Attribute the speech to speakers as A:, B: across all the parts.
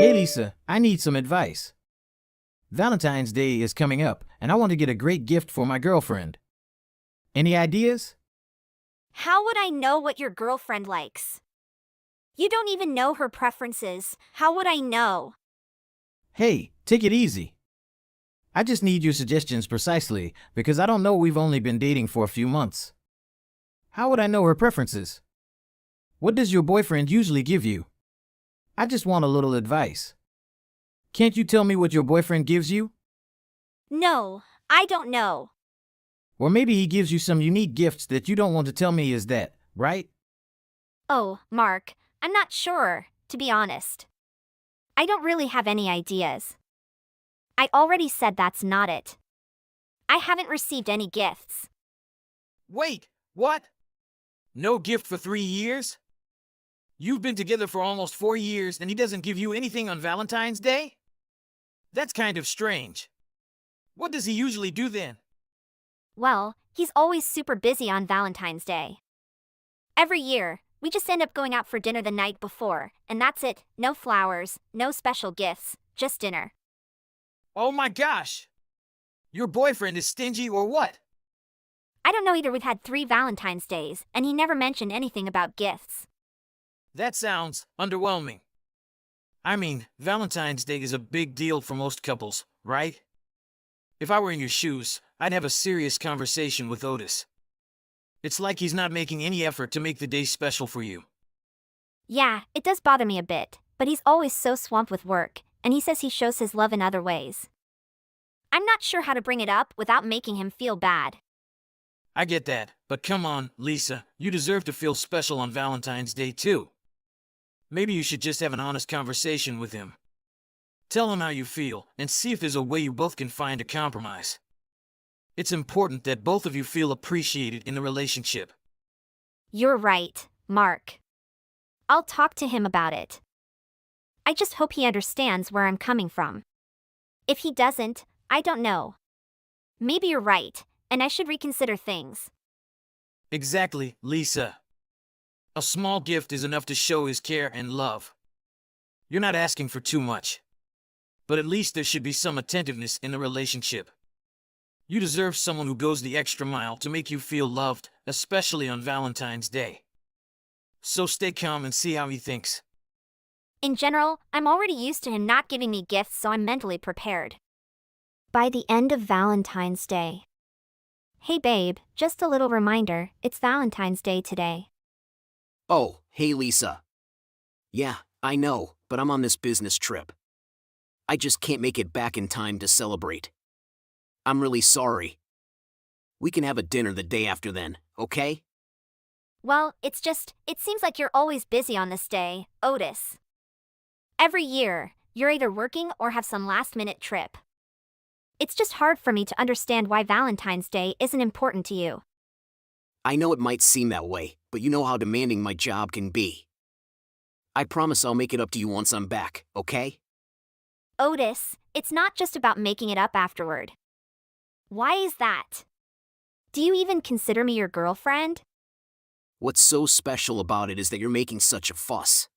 A: Hey Lisa, I need some advice. Valentine's Day is coming up, and I want to get a great gift for my girlfriend. Any ideas?
B: How would I know what your girlfriend likes? You don't even know her preferences. How would I know?
A: Hey, take it easy. I just need your suggestions precisely because I don't know, we've only been dating for a few months. How would I know her preferences? What does your boyfriend usually give you? I just want a little advice. Can't you tell me what your boyfriend gives you?
B: No, I don't know.
A: Or maybe he gives you some unique gifts that you don't want to tell me, is that right?
B: Oh, Mark, I'm not sure, to be honest. I don't really have any ideas. I already said that's not it. I haven't received any gifts.
C: Wait, what? No gift for 3 years? You've been together for almost 4 years and he doesn't give you anything on Valentine's Day? That's kind of strange. What does he usually do then?
B: Well, he's always super busy on Valentine's Day. Every year, we just end up going out for dinner the night before, and that's it. No flowers, no special gifts, just dinner.
C: Oh my gosh! Your boyfriend is stingy or what?
B: I don't know either. We've had 3 Valentine's Days, and he never mentioned anything about gifts.
C: That sounds underwhelming. I mean, Valentine's Day is a big deal for most couples, right? If I were in your shoes, I'd have a serious conversation with Otis. It's like he's not making any effort to make the day special for you.
B: Yeah, it does bother me a bit, but he's always so swamped with work, and he says he shows his love in other ways. I'm not sure how to bring it up without making him feel bad.
C: I get that, but come on, Lisa, you deserve to feel special on Valentine's Day too. Maybe you should just have an honest conversation with him. Tell him how you feel, and see if there's a way you both can find a compromise. It's important that both of you feel appreciated in the relationship.
B: You're right, Mark. I'll talk to him about it. I just hope he understands where I'm coming from. If he doesn't, I don't know. Maybe you're right, and I should reconsider things.
C: Exactly, Lisa. A small gift is enough to show his care and love. You're not asking for too much. But at least there should be some attentiveness in the relationship. You deserve someone who goes the extra mile to make you feel loved, especially on Valentine's Day. So stay calm and see how he thinks.
B: In general, I'm already used to him not giving me gifts, so I'm mentally prepared. By the end of Valentine's Day. Hey babe, just a little reminder, it's Valentine's Day today.
D: Oh, hey Lisa. Yeah, I know, but I'm on this business trip. I just can't make it back in time to celebrate. I'm really sorry. We can have a dinner the day after then, okay?
B: Well, it seems like you're always busy on this day, Otis. Every year, you're either working or have some last-minute trip. It's just hard for me to understand why Valentine's Day isn't important to you.
D: I know it might seem that way, but you know how demanding my job can be. I promise I'll make it up to you once I'm back, okay?
B: Otis, it's not just about making it up afterward. Why is that? Do you even consider me your girlfriend?
D: What's so special about it is that you're making such a fuss.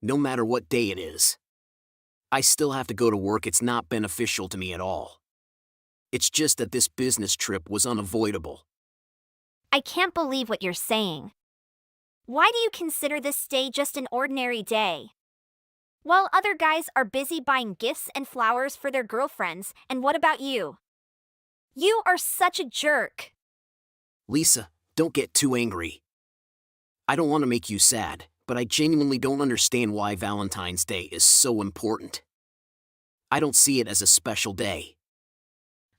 D: No matter what day it is. I still have to go to work. It's not beneficial to me at all. It's just that this business trip was unavoidable.
B: I can't believe what you're saying. Why do you consider this day just an ordinary day? While other guys are busy buying gifts and flowers for their girlfriends, and what about you? You are such a jerk.
D: Lisa, don't get too angry. I don't want to make you sad, but I genuinely don't understand why Valentine's Day is so important. I don't see it as a special day.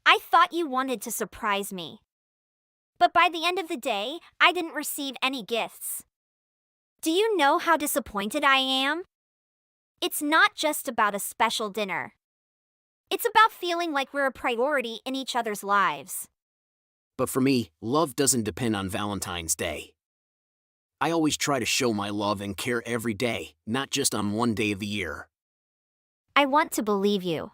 B: I thought you wanted to surprise me. But by the end of the day, I didn't receive any gifts. Do you know how disappointed I am? It's not just about a special dinner. It's about feeling like we're a priority in each other's lives.
D: But for me, love doesn't depend on Valentine's Day. I always try to show my love and care every day, not just on one day of the year.
B: I want to believe you.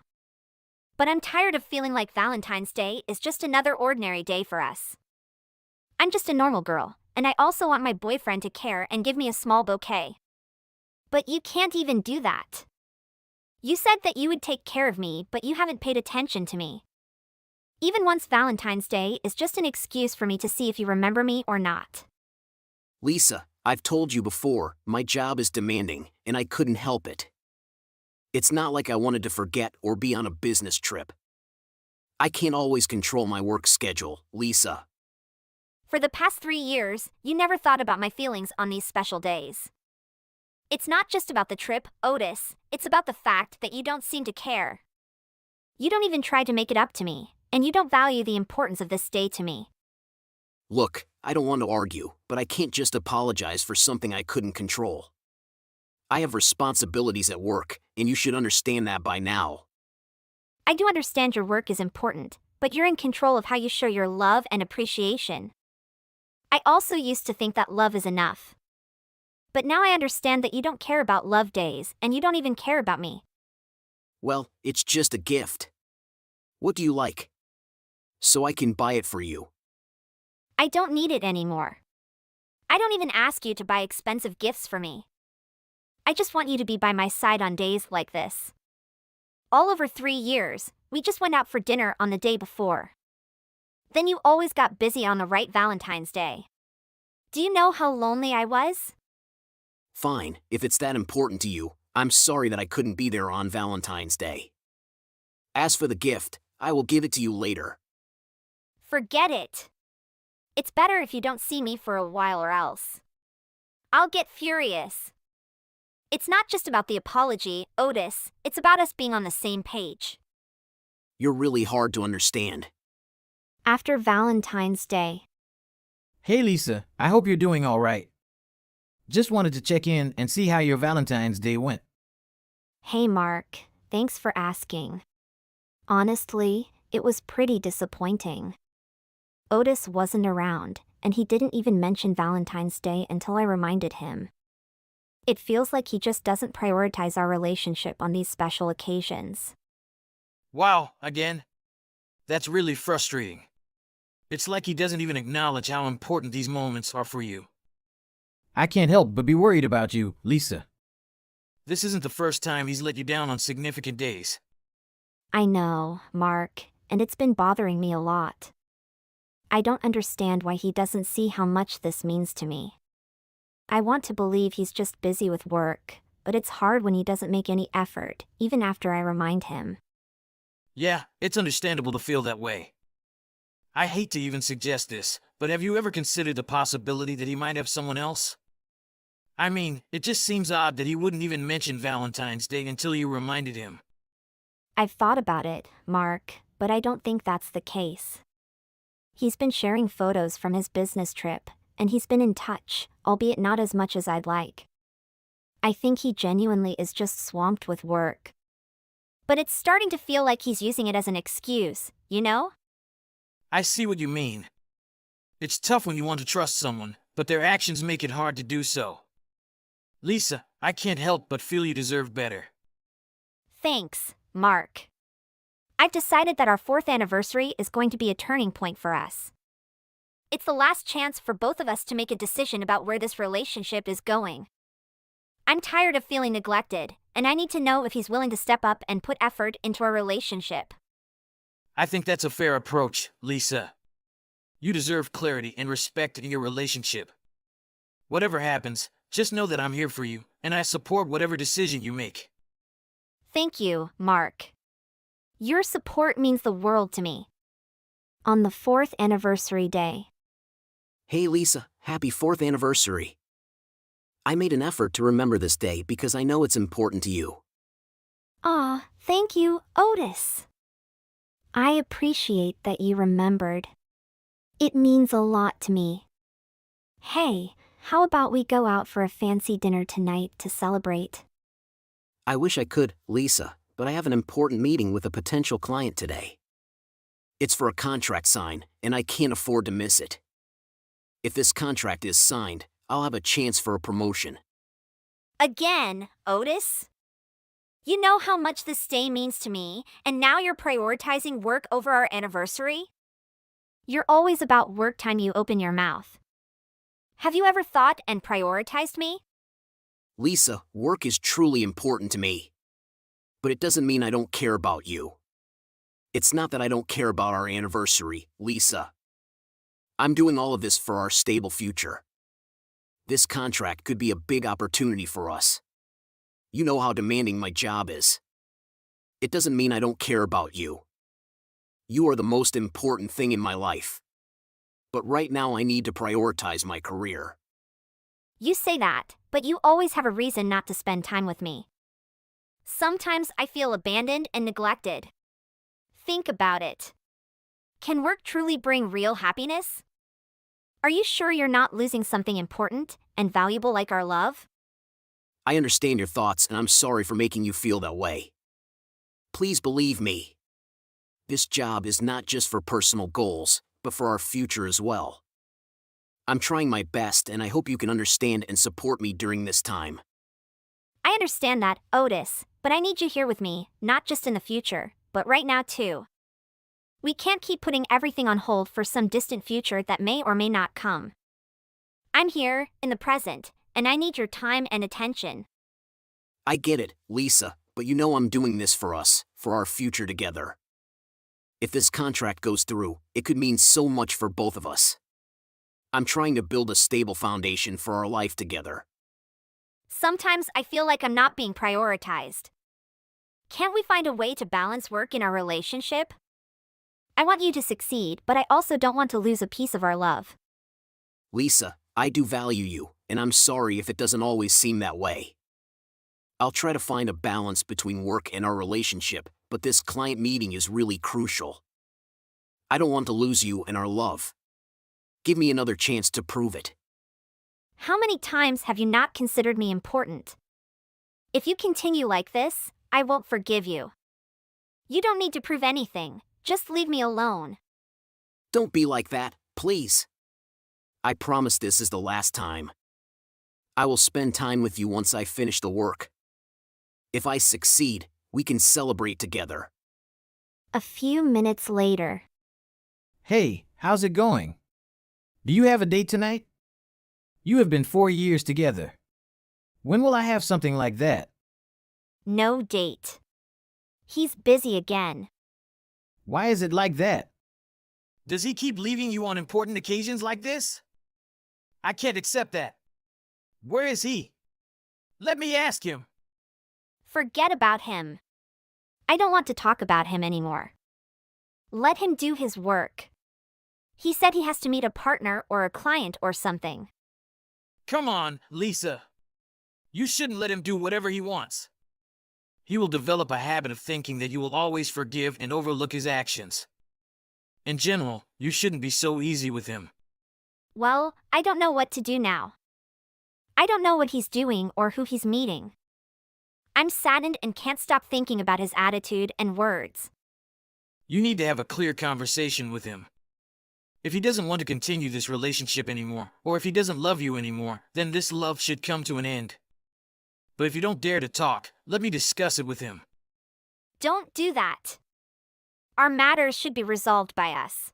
B: But I'm tired of feeling like Valentine's Day is just another ordinary day for us. I'm just a normal girl, and I also want my boyfriend to care and give me a small bouquet. But you can't even do that. You said that you would take care of me, but you haven't paid attention to me. Even once Valentine's Day is just an excuse for me to see if you remember me or not.
D: Lisa, I've told you before, my job is demanding, and I couldn't help it. It's not like I wanted to forget or be on a business trip. I can't always control my work schedule, Lisa.
B: For the past 3 years, you never thought about my feelings on these special days. It's not just about the trip, Otis, it's about the fact that you don't seem to care. You don't even try to make it up to me, and you don't value the importance of this day to me.
D: Look, I don't want to argue, but I can't just apologize for something I couldn't control. I have responsibilities at work, and you should understand that by now.
B: I do understand your work is important, but you're in control of how you show your love and appreciation. I also used to think that love is enough. But now I understand that you don't care about love days, and you don't even care about me.
D: Well, it's just a gift. What do you like? So I can buy it for you.
B: I don't need it anymore. I don't even ask you to buy expensive gifts for me. I just want you to be by my side on days like this. All over 3 years, we just went out for dinner on the day before. Then you always got busy on the right Valentine's Day. Do you know how lonely I was?
D: Fine, if it's that important to you, I'm sorry that I couldn't be there on Valentine's Day. As for the gift, I will give it to you later.
B: Forget it. It's better if you don't see me for a while or else I'll get furious. It's not just about the apology, Otis, it's about us being on the same page.
D: You're really hard to understand.
B: After Valentine's Day.
A: Hey Lisa, I hope you're doing all right. Just wanted to check in and see how your Valentine's Day went.
B: Hey Mark, thanks for asking. Honestly, it was pretty disappointing. Otis wasn't around, and he didn't even mention Valentine's Day until I reminded him. It feels like he just doesn't prioritize our relationship on these special occasions.
C: Wow, again? That's really frustrating. It's like he doesn't even acknowledge how important these moments are for you.
A: I can't help but be worried about you, Lisa.
C: This isn't the first time he's let you down on significant days.
B: I know, Mark, and it's been bothering me a lot. I don't understand why he doesn't see how much this means to me. I want to believe he's just busy with work, but it's hard when he doesn't make any effort, even after I remind him.
C: Yeah, it's understandable to feel that way. I hate to even suggest this, but have you ever considered the possibility that he might have someone else? I mean, it just seems odd that he wouldn't even mention Valentine's Day until you reminded him.
B: I've thought about it, Mark, but I don't think that's the case. He's been sharing photos from his business trip, and he's been in touch, albeit not as much as I'd like. I think he genuinely is just swamped with work. But it's starting to feel like he's using it as an excuse, you know?
C: I see what you mean. It's tough when you want to trust someone, but their actions make it hard to do so. Lisa, I can't help but feel you deserve better.
B: Thanks, Mark. I've decided that our 4th anniversary is going to be a turning point for us. It's the last chance for both of us to make a decision about where this relationship is going. I'm tired of feeling neglected, and I need to know if he's willing to step up and put effort into our relationship.
C: I think that's a fair approach, Lisa. You deserve clarity and respect in your relationship. Whatever happens, just know that I'm here for you, and I support whatever decision you make.
B: Thank you, Mark. Your support means the world to me. On the 4th anniversary day.
D: Hey Lisa, happy 4th anniversary. I made an effort to remember this day because I know it's important to you.
B: Aw, thank you, Otis. I appreciate that you remembered. It means a lot to me. Hey, how about we go out for a fancy dinner tonight to celebrate?
D: I wish I could, Lisa, but I have an important meeting with a potential client today. It's for a contract sign, and I can't afford to miss it. If this contract is signed, I'll have a chance for a promotion.
B: Again, Otis? You know how much this day means to me, and now you're prioritizing work over our anniversary? You're always about work time you open your mouth. Have you ever thought and prioritized me?
D: Lisa, work is truly important to me. but it doesn't mean I don't care about you. It's not that I don't care about our anniversary, Lisa. I'm doing all of this for our stable future. This contract could be a big opportunity for us. You know how demanding my job is. It doesn't mean I don't care about you. You are the most important thing in my life. But right now I need to prioritize my career.
B: You say that, but you always have a reason not to spend time with me. Sometimes I feel abandoned and neglected. Think about it. Can work truly bring real happiness? Are you sure you're not losing something important and valuable like our love?
D: I understand your thoughts and I'm sorry for making you feel that way. Please believe me. This job is not just for personal goals, but for our future as well. I'm trying my best and I hope you can understand and support me during this time.
B: I understand that, Otis, but I need you here with me, not just in the future, but right now too. We can't keep putting everything on hold for some distant future that may or may not come. I'm here, in the present, and I need your time and attention.
D: I get it, Lisa, but you know I'm doing this for us, for our future together. If this contract goes through, it could mean so much for both of us. I'm trying to build a stable foundation for our life together.
B: Sometimes I feel like I'm not being prioritized. Can't we find a way to balance work in our relationship? I want you to succeed, but I also don't want to lose a piece of our love.
D: Lisa, I do value you, and I'm sorry if it doesn't always seem that way. I'll try to find a balance between work and our relationship, but this client meeting is really crucial. I don't want to lose you and our love. Give me another chance to prove it.
B: How many times have you not considered me important? If you continue like this, I won't forgive you. You don't need to prove anything, just leave me alone.
D: Don't be like that, please. I promise this is the last time. I will spend time with you once I finish the work. If I succeed, we can celebrate together.
B: A few minutes later.
A: Hey, how's it going? Do you have a date tonight? You have been 4 years together. When will I have something like that?
B: No date. He's busy again.
A: Why is it like that?
C: Does he keep leaving you on important occasions like this? I can't accept that. Where is he? Let me ask him.
B: Forget about him. I don't want to talk about him anymore. Let him do his work. He said he has to meet a partner or a client or something.
C: Come on, Lisa. You shouldn't let him do whatever he wants. He will develop a habit of thinking that you will always forgive and overlook his actions. In general, you shouldn't be so easy with him.
B: Well, I don't know what to do now. I don't know what he's doing or who he's meeting. I'm saddened and can't stop thinking about his attitude and words.
C: You need to have a clear conversation with him. If he doesn't want to continue this relationship anymore, or if he doesn't love you anymore, then this love should come to an end. But if you don't dare to talk, let me discuss it with him.
B: Don't do that. Our matters should be resolved by us.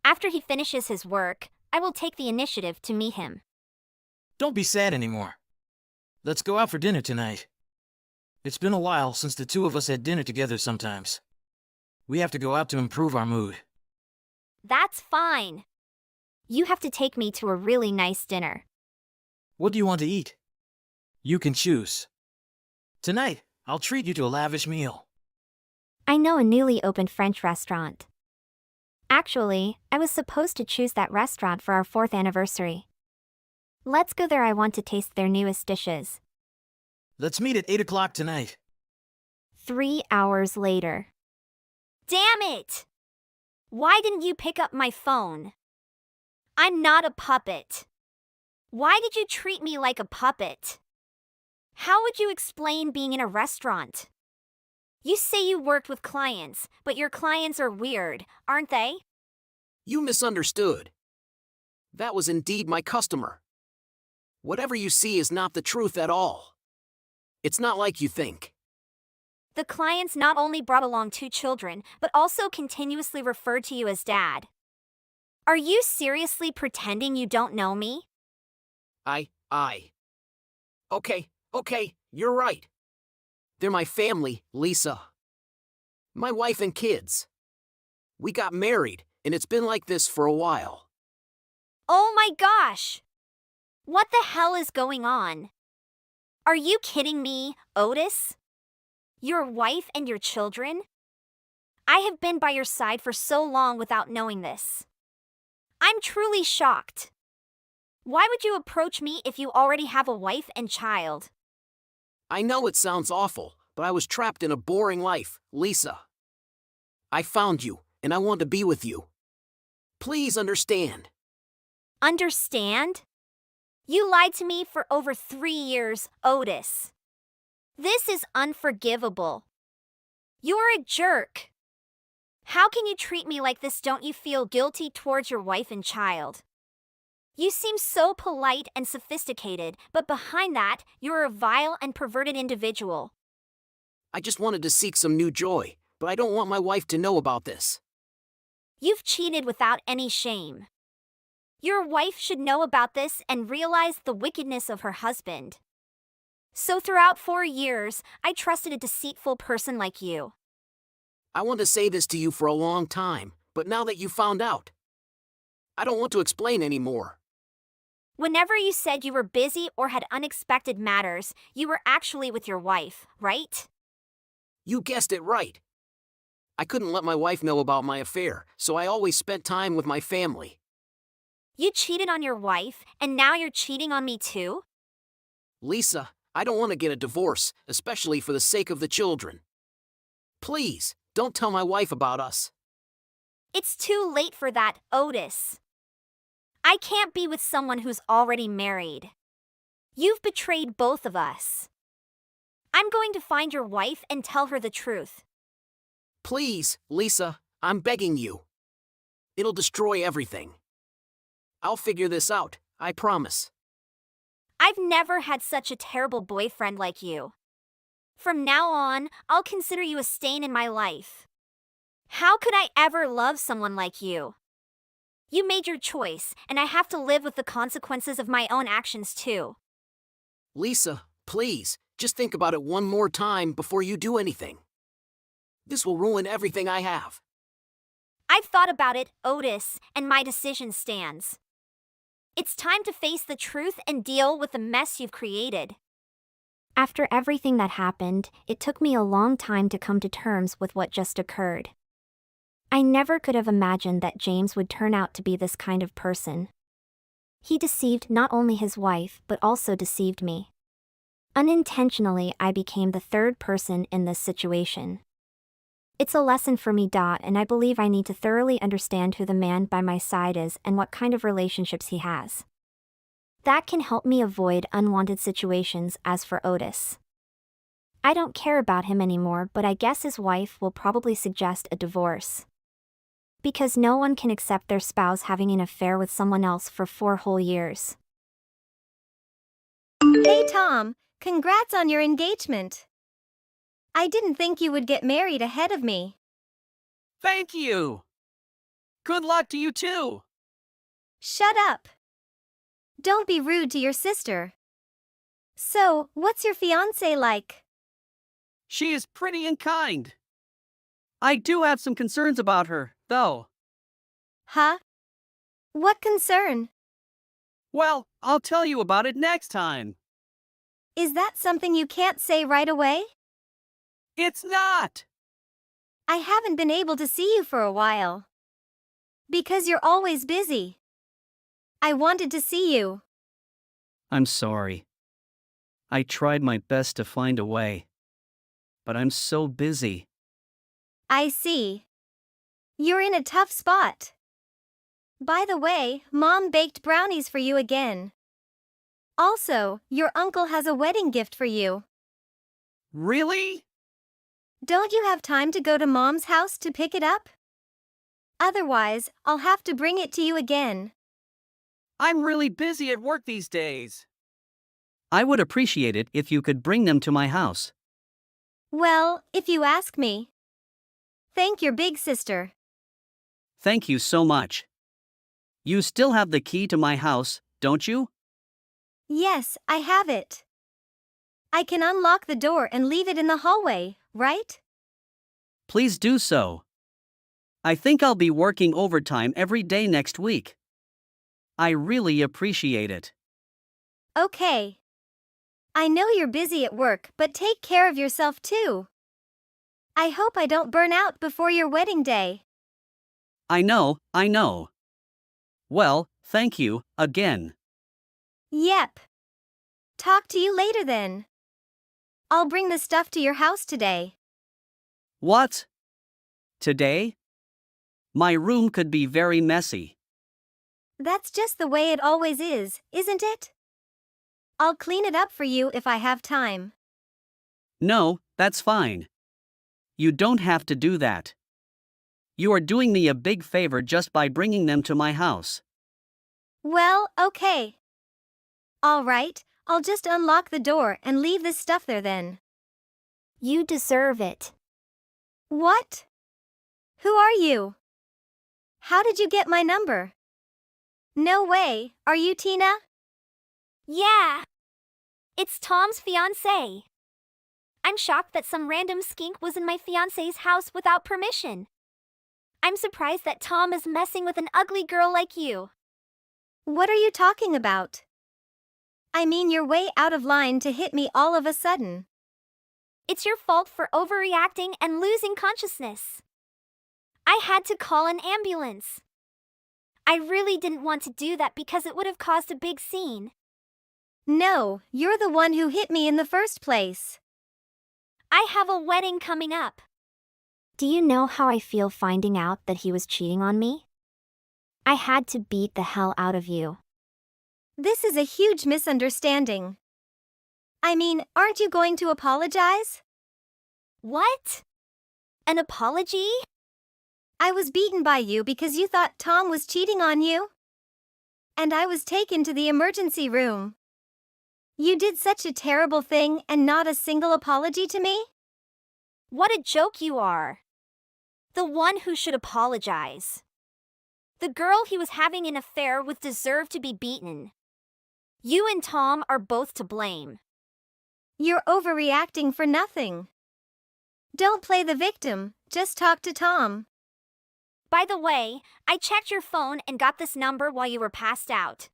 B: After he finishes his work, I will take the initiative to meet him.
C: Don't be sad anymore. Let's go out for dinner tonight. It's been a while since the two of us had dinner together sometimes. We have to go out to improve our mood.
B: That's fine. You have to take me to a really nice dinner.
C: What do you want to eat? You can choose. Tonight, I'll treat you to a lavish meal.
B: I know a newly opened French restaurant. Actually, I was supposed to choose that restaurant for our 4th anniversary. Let's go there. I want to taste their newest dishes.
C: Let's meet at 8 o'clock tonight.
B: 3 hours later. Damn it! Why didn't you pick up my phone? I'm not a puppet. Why did you treat me like a puppet? How would you explain being in a restaurant? You say you worked with clients, but your clients are weird, aren't they?
D: You misunderstood. That was indeed my customer. Whatever you see is not the truth at all. It's not like you think.
B: The clients not only brought along 2 children, but also continuously referred to you as dad. Are you seriously pretending you don't know me?
D: Okay, you're right. They're my family, Lisa. My wife and kids. We got married, and it's been like this for a while.
B: Oh my gosh! What the hell is going on? Are you kidding me, Otis? Your wife and your children? I have been by your side for so long without knowing this. I'm truly shocked. Why would you approach me if you already have a wife and child?
D: I know it sounds awful, but I was trapped in a boring life, Lisa. I found you, and I want to be with you. Please understand.
B: Understand? You lied to me for over 3 years, Otis. This is unforgivable. You're a jerk. How can you treat me like this? Don't you feel guilty towards your wife and child? You seem so polite and sophisticated, but behind that, you're a vile and perverted individual.
D: I just wanted to seek some new joy, but I don't want my wife to know about this.
B: You've cheated without any shame. Your wife should know about this and realize the wickedness of her husband. So throughout 4 years, I trusted a deceitful person like you.
D: I want to say this to you for a long time, but now that you found out, I don't want to explain anymore.
B: Whenever you said you were busy or had unexpected matters, you were actually with your wife, right?
D: You guessed it right. I couldn't let my wife know about my affair, so I always spent time with my family.
B: You cheated on your wife, and now you're cheating on me too?
D: Lisa, I don't want to get a divorce, especially for the sake of the children. Please, don't tell my wife about us.
B: It's too late for that, Otis. I can't be with someone who's already married. You've betrayed both of us. I'm going to find your wife and tell her the truth.
D: Please, Lisa, I'm begging you. It'll destroy everything. I'll figure this out, I promise.
B: I've never had such a terrible boyfriend like you. From now on, I'll consider you a stain in my life. How could I ever love someone like you? You made your choice, and I have to live with the consequences of my own actions too.
D: Lisa, please, just think about it one more time before you do anything. This will ruin everything I have.
B: I've thought about it, Otis, and my decision stands. It's time to face the truth and deal with the mess you've created. After everything that happened, it took me a long time to come to terms with what just occurred. I never could have imagined that James would turn out to be this kind of person. He deceived not only his wife, but also deceived me. Unintentionally, I became the third person in this situation. It's a lesson for me, and I believe I need to thoroughly understand who the man by my side is and what kind of relationships he has. That can help me avoid unwanted situations. As for Otis, I don't care about him anymore, but I guess his wife will probably suggest a divorce. Because no one can accept their spouse having an affair with someone else for 4 whole years.
E: Hey Tom, congrats on your engagement. I didn't think you would get married ahead of me.
C: Thank you! Good luck to you too!
E: Shut up. Don't be rude to your sister. So, what's your fiancé like?
F: She is pretty and kind. I do have some concerns about her, though.
E: Huh? What concern?
F: Well, I'll tell you about it next time.
E: Is that something you can't say right away?
F: It's not!
E: I haven't been able to see you for a while. Because you're always busy. I wanted to see you.
F: I'm sorry. I tried my best to find a way. But I'm so busy.
E: I see. You're in a tough spot. By the way, Mom baked brownies for you again. Also, your uncle has a wedding gift for you.
F: Really?
E: Don't you have time to go to Mom's house to pick it up? Otherwise, I'll have to bring it to you again.
F: I'm really busy at work these days. I would appreciate it if you could bring them to my house.
E: Well, if you ask me. Thank your big sister.
F: Thank you so much. You still have the key to my house, don't you?
E: Yes, I have it. I can unlock the door and leave it in the hallway, right?
F: Please do so. I think I'll be working overtime every day next week. I really appreciate it.
E: Okay. I know you're busy at work, but take care of yourself too. I hope I don't burn out before your wedding day.
F: I know. Well, thank you, again.
E: Yep. Talk to you later then. I'll bring the stuff to your house today.
F: What? Today? My room could be very messy.
E: That's just the way it always is, isn't it? I'll clean it up for you if I have time.
F: No, that's fine. You don't have to do that. You are doing me a big favor just by bringing them to my house.
E: Well, okay. All right, I'll just unlock the door and leave this stuff there then.
B: You deserve it.
E: What? Who are you? How did you get my number? No way, are you Tina?
B: Yeah. It's Tom's fiancé. I'm shocked that some random skink was in my fiancé's house without permission. I'm surprised that Tom is messing with an ugly girl like you.
E: What are you talking about? I mean, you're way out of line to hit me all of a sudden.
B: It's your fault for overreacting and losing consciousness. I had to call an ambulance. I really didn't want to do that because it would have caused a big scene.
E: No, you're the one who hit me in the first place.
B: I have a wedding coming up. Do you know how I feel finding out that he was cheating on me? I had to beat the hell out of you.
E: This is a huge misunderstanding. I mean, aren't you going to apologize?
B: What? An apology?
E: I was beaten by you because you thought Tom was cheating on you. And I was taken to the emergency room. You did such a terrible thing and not a single apology to me?
B: What a joke you are. The one who should apologize. The girl he was having an affair with deserved to be beaten. You and Tom are both to blame.
E: You're overreacting for nothing. Don't play the victim, just talk to Tom.
B: By the way, I checked your phone and got this number while you were passed out.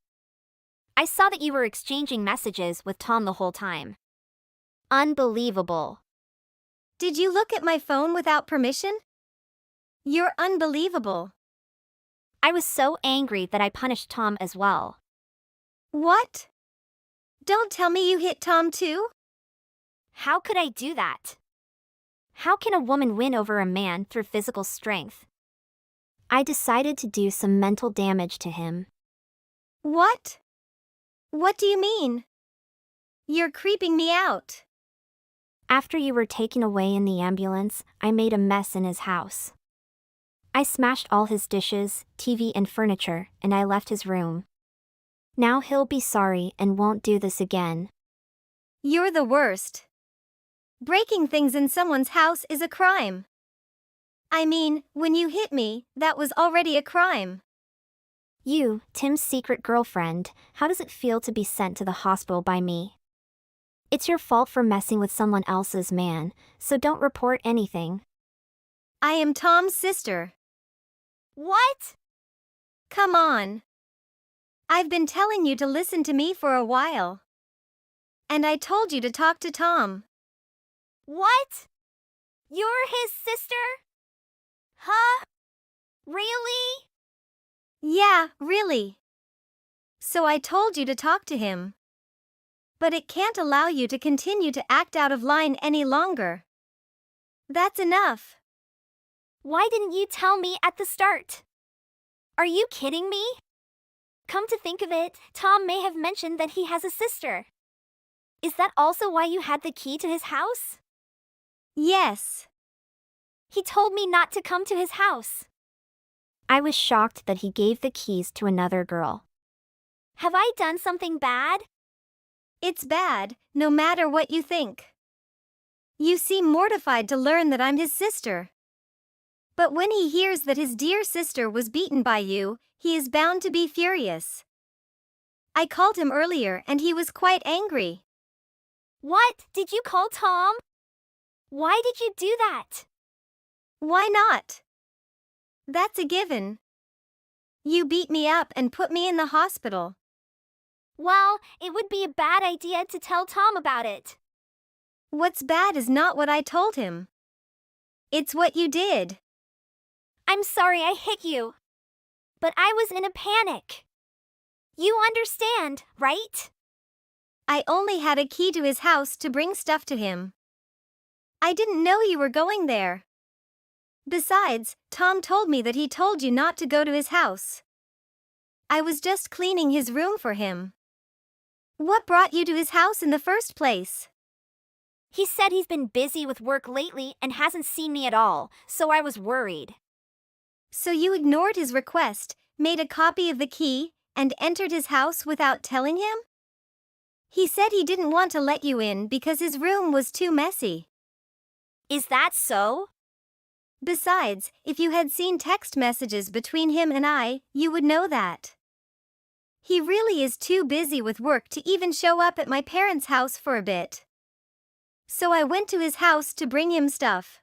B: I saw that you were exchanging messages with Tom the whole time. Unbelievable.
E: Did you look at my phone without permission? You're unbelievable.
B: I was so angry that I punished Tom as well.
E: What? Don't tell me you hit Tom too?
B: How could I do that? How can a woman win over a man through physical strength? I decided to do some mental damage to him.
E: What? What do you mean? You're creeping me out.
B: After you were taken away in the ambulance, I made a mess in his house. I smashed all his dishes, TV and furniture, and I left his room. Now he'll be sorry and won't do this again.
E: You're the worst. Breaking things in someone's house is a crime. I mean, when you hit me, that was already a crime.
B: You, Tim's secret girlfriend, how does it feel to be sent to the hospital by me? It's your fault for messing with someone else's man, so don't report anything.
E: I am Tom's sister.
B: What?
E: Come on. I've been telling you to listen to me for a while. And I told you to talk to Tom.
B: What? You're his sister? Huh? Really?
E: Yeah, really. So I told you to talk to him. But it can't allow you to continue to act out of line any longer. That's enough.
B: Why didn't you tell me at the start? Are you kidding me? Come to think of it, Tom may have mentioned that he has a sister. Is that also why you had the key to his house?
E: Yes.
B: He told me not to come to his house. I was shocked that he gave the keys to another girl. Have I done something bad?
E: It's bad, no matter what you think. You seem mortified to learn that I'm his sister. But when he hears that his dear sister was beaten by you, he is bound to be furious. I called him earlier and he was quite angry.
B: What? Did you call Tom? Why did you do that?
E: Why not? That's a given. You beat me up and put me in the hospital.
B: Well, it would be a bad idea to tell Tom about it.
E: What's bad is not what I told him. It's what you did.
B: I'm sorry I hit you. But I was in a panic. You understand, right?
E: I only had a key to his house to bring stuff to him. I didn't know you were going there. Besides, Tom told me that he told you not to go to his house. I was just cleaning his room for him. What brought you to his house in the first place?
B: He said he's been busy with work lately and hasn't seen me at all, so I was worried.
E: So you ignored his request, made a copy of the key, and entered his house without telling him? He said he didn't want to let you in because his room was too messy.
B: Is that so?
E: Besides, if you had seen text messages between him and I, you would know that. He really is too busy with work to even show up at my parents' house for a bit. So I went to his house to bring him stuff.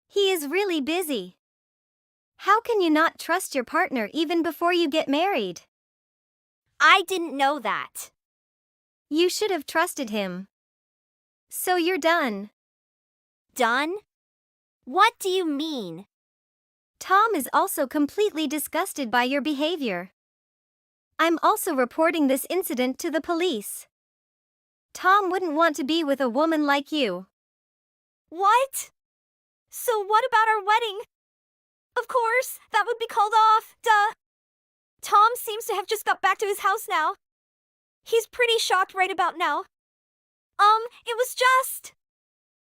E: He is really busy. How can you not trust your partner even before you get married?
B: I didn't know that.
E: You should have trusted him. So you're done.
B: Done? What do you mean?
E: Tom is also completely disgusted by your behavior. I'm also reporting this incident to the police. Tom wouldn't want to be with a woman like you.
B: What? So what about our wedding? Of course, that would be called off, duh. Tom seems to have just got back to his house now. He's pretty shocked right about now. It was just...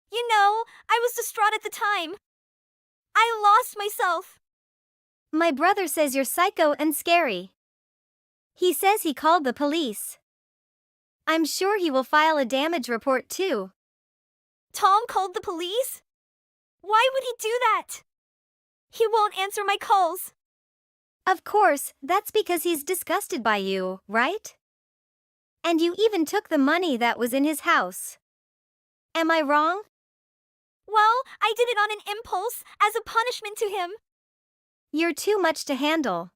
B: You know, I was distraught at the time. I lost myself.
E: My brother says you're psycho and scary. He says he called the police. I'm sure he will file a damage report too.
B: Tom called the police? Why would he do that? He won't answer my calls.
E: Of course, that's because he's disgusted by you, right? And you even took the money that was in his house. Am I wrong?
B: Well, I did it on an impulse, as a punishment to him.
E: You're too much to handle.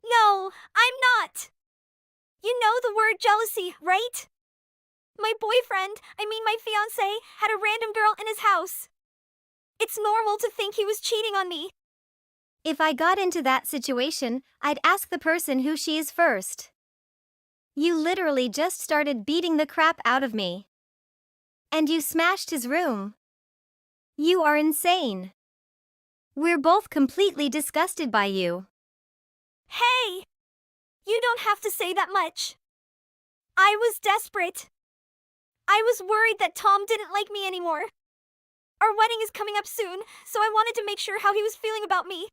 B: No, I'm not. You know the word jealousy, right? My my fiancé, had a random girl in his house. It's normal to think he was cheating on me.
E: If I got into that situation, I'd ask the person who she is first. You literally just started beating the crap out of me. And you smashed his room. You are insane. We're both completely disgusted by you.
B: Hey! You don't have to say that much. I was desperate. I was worried that Tom didn't like me anymore. Our wedding is coming up soon, so I wanted to make sure how he was feeling about me.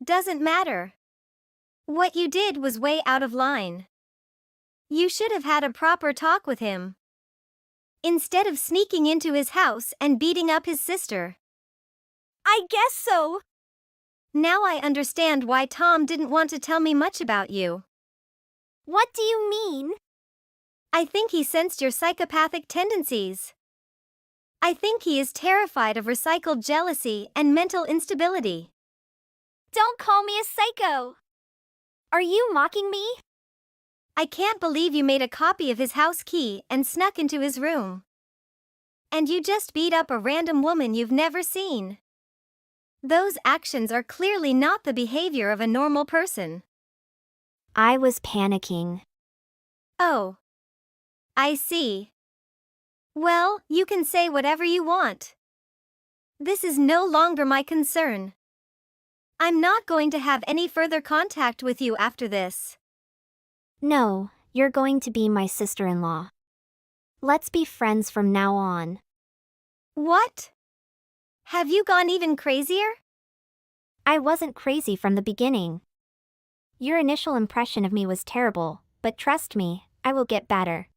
E: Doesn't matter. What you did was way out of line. You should have had a proper talk with him. Instead of sneaking into his house and beating up his sister.
B: I guess so.
E: Now I understand why Tom didn't want to tell me much about you.
B: What do you mean?
E: I think he sensed your psychopathic tendencies. I think he is terrified of recycled jealousy and mental instability.
B: Don't call me a psycho. Are you mocking me?
E: I can't believe you made a copy of his house key and snuck into his room. And you just beat up a random woman you've never seen. Those actions are clearly not the behavior of a normal person.
B: I was panicking.
E: Oh. I see. Well, you can say whatever you want. This is no longer my concern. I'm not going to have any further contact with you after this.
B: No, you're going to be my sister-in-law. Let's be friends from now on.
E: What? Have you gone even crazier?
B: I wasn't crazy from the beginning. Your initial impression of me was terrible, but trust me, I will get better.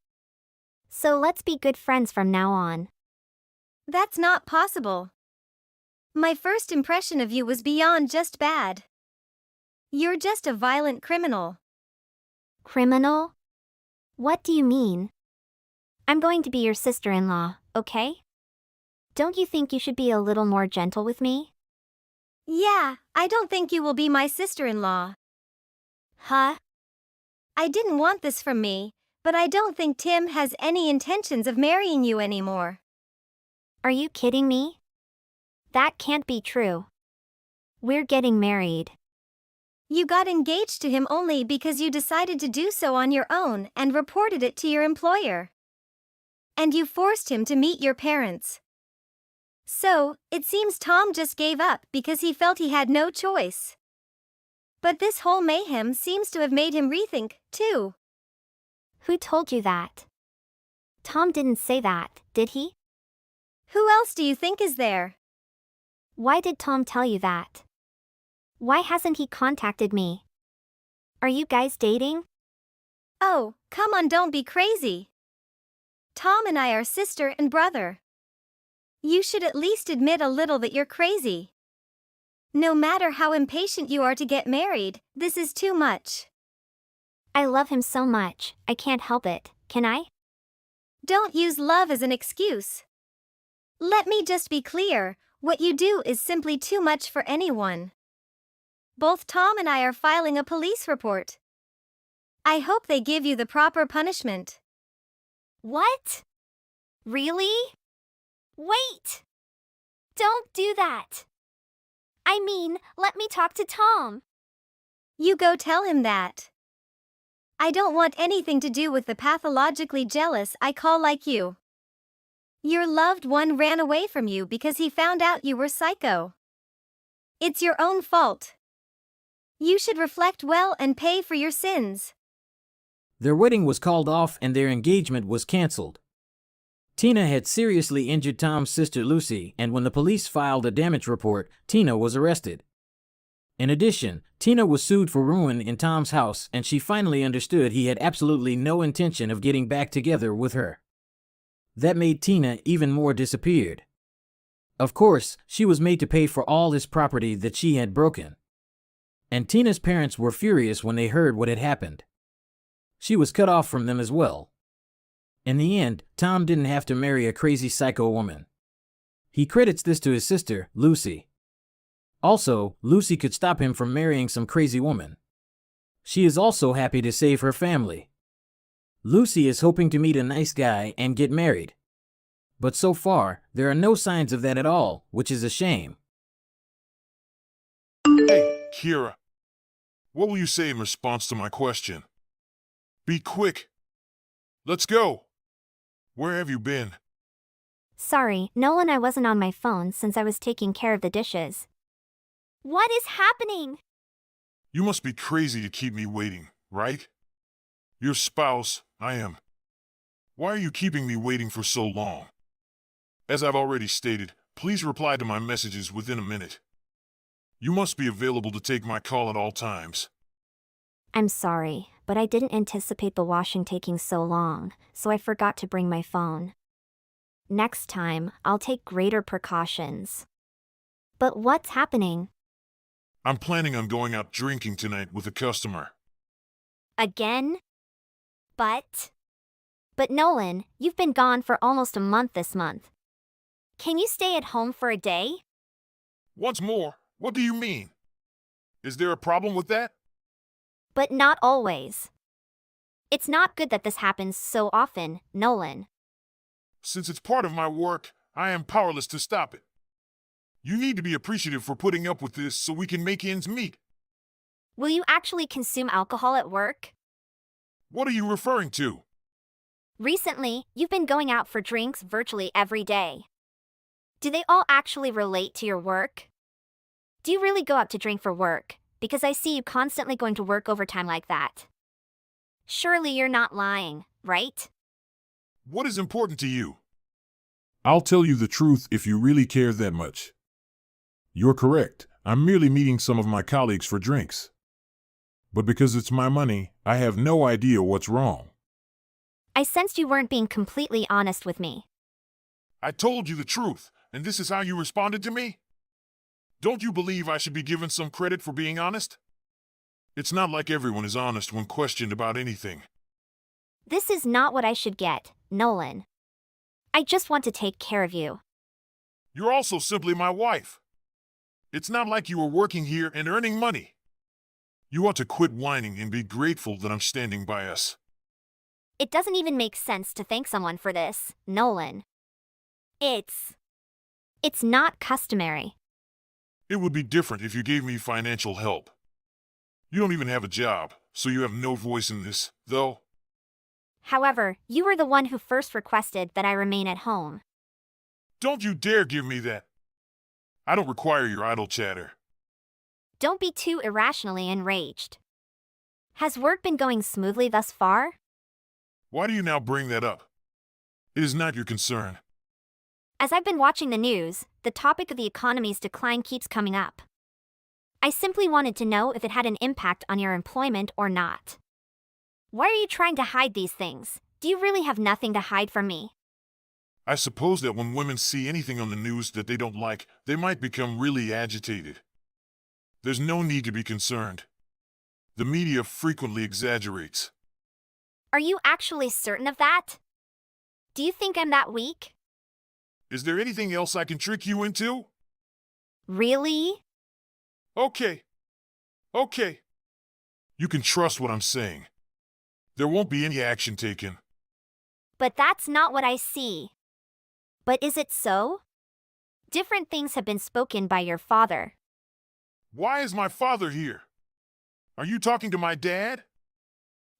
B: So let's be good friends from now on.
E: That's not possible. My first impression of you was beyond just bad. You're just a violent criminal.
B: Criminal? What do you mean? I'm going to be your sister-in-law, okay? Don't you think you should be a little more gentle with me?
E: Yeah, I don't think you will be my sister-in-law.
B: Huh?
E: I didn't want this from me, but I don't think Tim has any intentions of marrying you anymore.
B: Are you kidding me? That can't be true. We're getting married.
E: You got engaged to him only because you decided to do so on your own and reported it to your employer. And you forced him to meet your parents. So, it seems Tom just gave up because he felt he had no choice. But this whole mayhem seems to have made him rethink, too.
B: Who told you that? Tom didn't say that, did he?
E: Who else do you think is there?
B: Why did Tom tell you that? Why hasn't he contacted me? Are you guys dating?
E: Oh, come on, don't be crazy. Tom and I are sister and brother. You should at least admit a little that you're crazy. No matter how impatient you are to get married, this is too much.
B: I love him so much, I can't help it, can I?
E: Don't use love as an excuse. Let me just be clear, what you do is simply too much for anyone. Both Tom and I are filing a police report. I hope they give you the proper punishment.
B: What? Really? Wait! Don't do that! I mean, let me talk to Tom.
E: You go tell him that. I don't want anything to do with the pathologically jealous I call like you. Your loved one ran away from you because he found out you were psycho. It's your own fault. You should reflect well and pay for your sins.
A: Their wedding was called off and their engagement was canceled. Tina had seriously injured Tom's sister Lucy, and when the police filed a damage report, Tina was arrested. In addition, Tina was sued for ruin in Tom's house, and she finally understood he had absolutely no intention of getting back together with her. That made Tina even more disappeared. Of course, she was made to pay for all this property that she had broken. And Tina's parents were furious when they heard what had happened. She was cut off from them as well. In the end, Tom didn't have to marry a crazy psycho woman. He credits this to his sister, Lucy. Also, Lucy could stop him from marrying some crazy woman. She is also happy to save her family. Lucy is hoping to meet a nice guy and get married. But so far, there are no signs of that at all, which is a shame.
G: Hey, Kira. What will you say in response to my question? Be quick. Let's go. Where have you been?
B: Sorry, Nolan, I wasn't on my phone since I was taking care of the dishes. What is happening?
G: You must be crazy to keep me waiting, right? Your spouse, I am. Why are you keeping me waiting for so long? As I've already stated, please reply to my messages within a minute. You must be available to take my call at all times.
B: I'm sorry, but I didn't anticipate the washing taking so long, so I forgot to bring my phone. Next time, I'll take greater precautions. But what's happening?
G: I'm planning on going out drinking tonight with a customer.
B: Again? But Nolan, you've been gone for almost a month this month. Can you stay at home for a day?
G: Once more, what do you mean? Is there a problem with that?
B: But not always. It's not good that this happens so often, Nolan.
G: Since it's part of my work, I am powerless to stop it. You need to be appreciative for putting up with this so we can make ends meet.
B: Will you actually consume alcohol at work?
G: What are you referring to?
B: Recently, you've been going out for drinks virtually every day. Do they all actually relate to your work? Do you really go out to drink for work? Because I see you constantly going to work overtime like that. Surely you're not lying, right?
G: What is important to you? I'll tell you the truth if you really care that much. You're correct. I'm merely meeting some of my colleagues for drinks. But because it's my money, I have no idea what's wrong.
B: I sensed you weren't being completely honest with me.
G: I told you the truth, and this is how you responded to me? Don't you believe I should be given some credit for being honest? It's not like everyone is honest when questioned about anything.
B: This is not what I should get, Nolan. I just want to take care of you.
G: You're also simply my wife. It's not like you were working here and earning money. You ought to quit whining and be grateful that I'm standing by us.
B: It doesn't even make sense to thank someone for this, Nolan. It's not customary.
G: It would be different if you gave me financial help. You don't even have a job, so you have no voice in this, though.
B: However, you were the one who first requested that I remain at home.
G: Don't you dare give me that. I don't require your idle chatter.
B: Don't be too irrationally enraged. Has work been going smoothly thus far?
G: Why do you now bring that up? It is not your concern.
B: As I've been watching the news, the topic of the economy's decline keeps coming up. I simply wanted to know if it had an impact on your employment or not. Why are you trying to hide these things? Do you really have nothing to hide from me?
G: I suppose that when women see anything on the news that they don't like, they might become really agitated. There's no need to be concerned. The media frequently exaggerates.
B: Are you actually certain of that? Do you think I'm that weak?
G: Is there anything else I can trick you into?
B: Really?
G: Okay. You can trust what I'm saying. There won't be any action taken.
B: But that's not what I see. But is it so? Different things have been spoken by your father.
G: Why is my father here? Are you talking to my dad?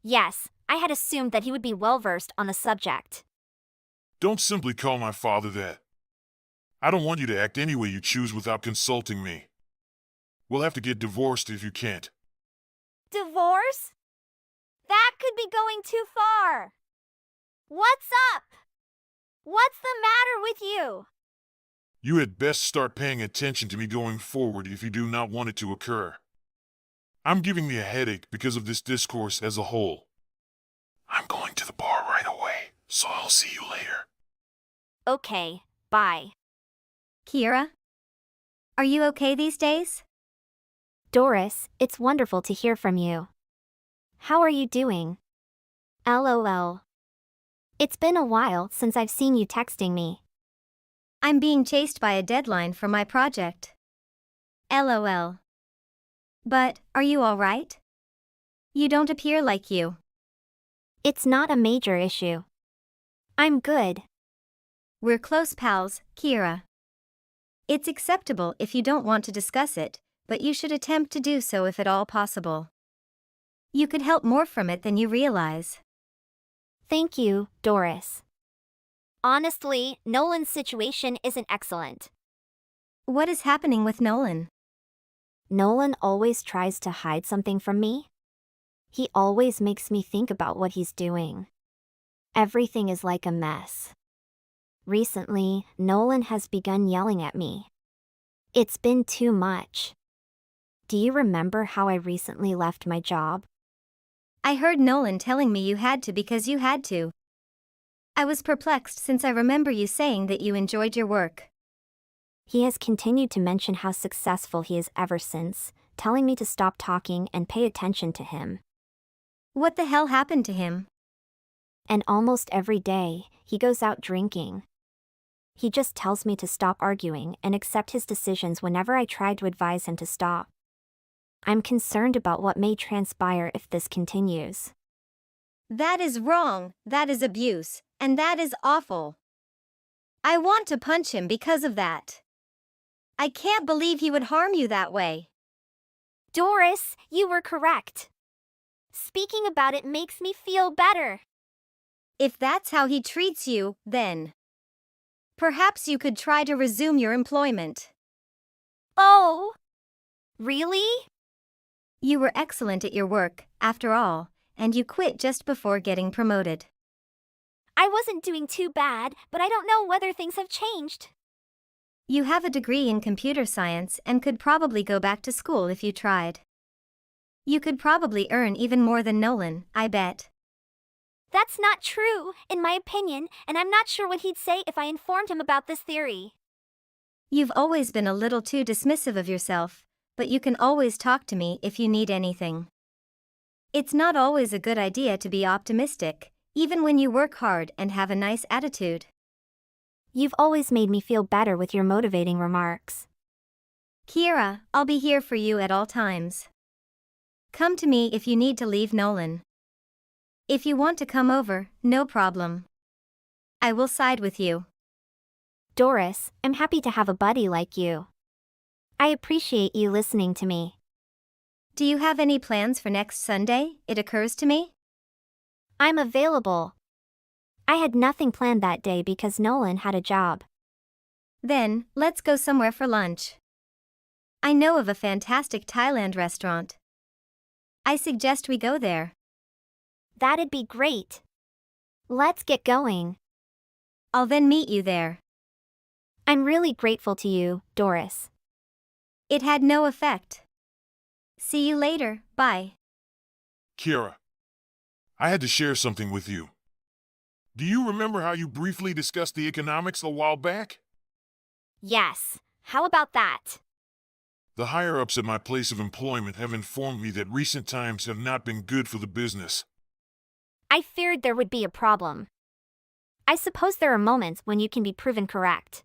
B: Yes, I had assumed that he would be well versed on the subject.
G: Don't simply call my father that. I don't want you to act any way you choose without consulting me. We'll have to get divorced if you can't.
B: Divorce? That could be going too far. What's up? What's the matter with you?
G: You had best start paying attention to me going forward if you do not want it to occur. I'm giving me a headache because of this discourse as a whole. I'm going to the bar right away, so I'll see you later.
B: Okay, bye.
E: Kira? Are you okay these days?
B: Doris, it's wonderful to hear from you. How are you doing? LOL. It's been a while since I've seen you texting me.
E: I'm being chased by a deadline for my project. LOL. But, are you alright? You don't appear like you.
B: It's not a major issue. I'm good.
E: We're close pals, Kira. It's acceptable if you don't want to discuss it, but you should attempt to do so if at all possible. You could help more from it than you realize.
B: Thank you, Doris. Honestly, Nolan's situation isn't excellent.
E: What is happening with Nolan?
B: Nolan always tries to hide something from me. He always makes me think about what he's doing. Everything is like a mess. Recently, Nolan has begun yelling at me. It's been too much. Do you remember how I recently left my job?
E: I heard Nolan telling me you had to because you had to. I was perplexed since I remember you saying that you enjoyed your work.
B: He has continued to mention how successful he is ever since, telling me to stop talking and pay attention to him.
E: What the hell happened to him?
B: And almost every day, he goes out drinking. He just tells me to stop arguing and accept his decisions whenever I try to advise him to stop. I'm concerned about what may transpire if this continues.
E: That is wrong, that is abuse, and that is awful. I want to punch him because of that. I can't believe he would harm you that way.
B: Doris, you were correct. Speaking about it makes me feel better.
E: If that's how he treats you, then perhaps you could try to resume your employment.
B: Oh, really?
E: You were excellent at your work, after all, and you quit just before getting promoted.
B: I wasn't doing too bad, but I don't know whether things have changed.
E: You have a degree in computer science and could probably go back to school if you tried. You could probably earn even more than Nolan, I bet.
B: That's not true, in my opinion, and I'm not sure what he'd say if I informed him about this theory.
E: You've always been a little too dismissive of yourself, but you can always talk to me if you need anything. It's not always a good idea to be optimistic, even when you work hard and have a nice attitude.
B: You've always made me feel better with your motivating remarks.
E: Kiera, I'll be here for you at all times. Come to me if you need to leave Nolan. If you want to come over, no problem. I will side with you.
B: Doris, I'm happy to have a buddy like you. I appreciate you listening to me.
E: Do you have any plans for next Sunday? It occurs to me.
B: I'm available. I had nothing planned that day because Nolan had a job.
E: Then, let's go somewhere for lunch. I know of a fantastic Thailand restaurant. I suggest we go there.
B: That'd be great. Let's get going.
E: I'll then meet you there.
B: I'm really grateful to you, Doris.
E: It had no effect. See you later, bye.
G: Kiera, I had to share something with you. Do you remember how you briefly discussed the economics a while back?
B: Yes, how about that?
G: The higher-ups at my place of employment have informed me that recent times have not been good for the business.
B: I feared there would be a problem. I suppose there are moments when you can be proven correct.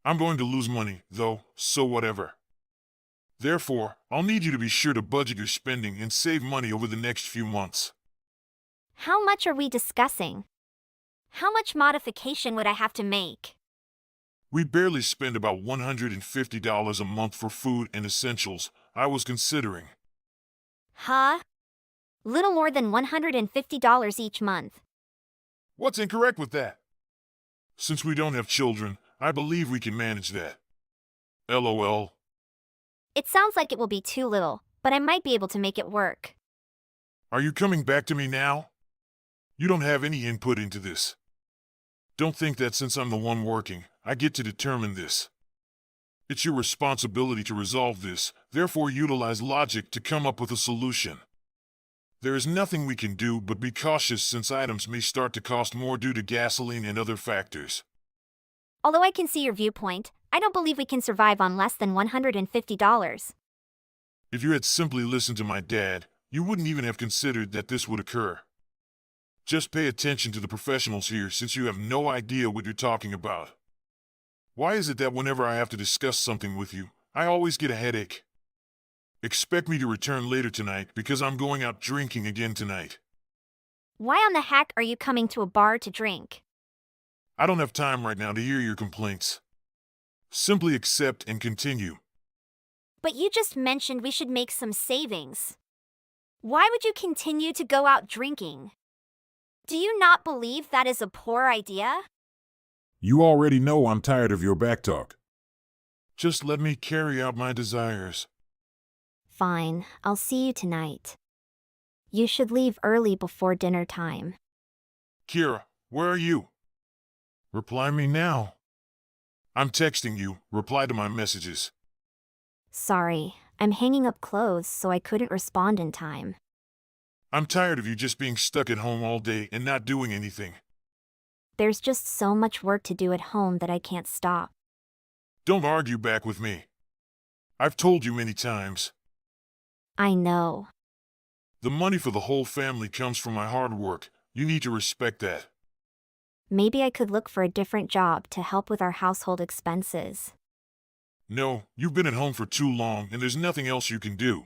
G: I'm going to lose money, though, so whatever. Therefore, I'll need you to be sure to budget your spending and save money over the next few months.
B: How much are we discussing? How much modification would I have to make?
G: We barely spend about $150 a month for food and essentials. I was considering.
B: Huh? Little more than $150 each month.
G: What's incorrect with that? Since we don't have children, I believe we can manage that. LOL.
B: It sounds like it will be too little, but I might be able to make it work.
G: Are you coming back to me now? You don't have any input into this. Don't think that since I'm the one working, I get to determine this. It's your responsibility to resolve this, therefore utilize logic to come up with a solution. There is nothing we can do but be cautious since items may start to cost more due to gasoline and other factors.
B: Although I can see your viewpoint, I don't believe we can survive on less than $150.
G: If you had simply listened to my dad, you wouldn't even have considered that this would occur. Just pay attention to the professionals here since you have no idea what you're talking about. Why is it that whenever I have to discuss something with you, I always get a headache? Expect me to return later tonight because I'm going out drinking again tonight.
B: Why on the heck are you coming to a bar to drink?
G: I don't have time right now to hear your complaints. Simply accept and continue.
B: But you just mentioned we should make some savings. Why would you continue to go out drinking? Do you not believe that is a poor idea?
G: You already know I'm tired of your backtalk. Just let me carry out my desires.
B: Fine, I'll see you tonight. You should leave early before dinner time.
G: Kiera, where are you? Reply me now. I'm texting you. Reply to my messages.
B: Sorry, I'm hanging up clothes so I couldn't respond in time.
G: I'm tired of you just being stuck at home all day and not doing anything.
B: There's just so much work to do at home that I can't stop.
G: Don't argue back with me. I've told you many times.
B: I know.
G: The money for the whole family comes from my hard work. You need to respect that.
B: Maybe I could look for a different job to help with our household expenses.
G: No, you've been at home for too long and there's nothing else you can do.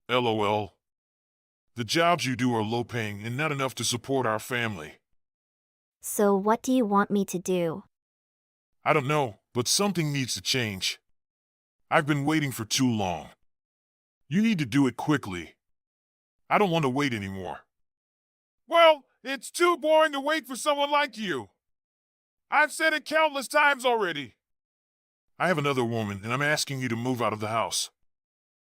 G: LOL. The jobs you do are low paying and not enough to support our family.
B: So what do you want me to do?
G: I don't know, but something needs to change. I've been waiting for too long. You need to do it quickly. I don't want to wait anymore. Well, it's too boring to wait for someone like you. I've said it countless times already. I have another woman and I'm asking you to move out of the house.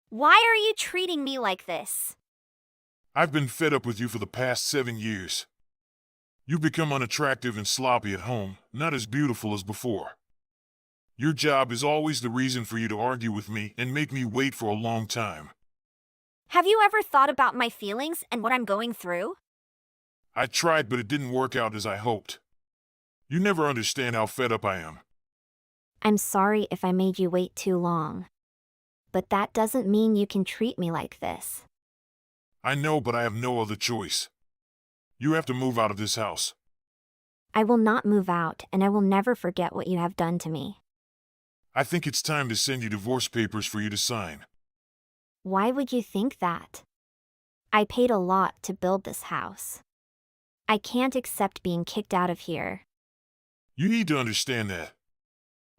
B: Why are you treating me like this?
G: I've been fed up with you for the past 7 years. You've become unattractive and sloppy at home, not as beautiful as before. Your job is always the reason for you to argue with me and make me wait for a long time.
B: Have you ever thought about my feelings and what I'm going through?
G: I tried, but it didn't work out as I hoped. You never understand how fed up I am.
B: I'm sorry if I made you wait too long. But that doesn't mean you can treat me like this.
G: I know, but I have no other choice. You have to move out of this house.
B: I will not move out, and I will never forget what you have done to me.
G: I think it's time to send you divorce papers for you to sign.
B: Why would you think that? I paid a lot to build this house. I can't accept being kicked out of here.
G: You need to understand that.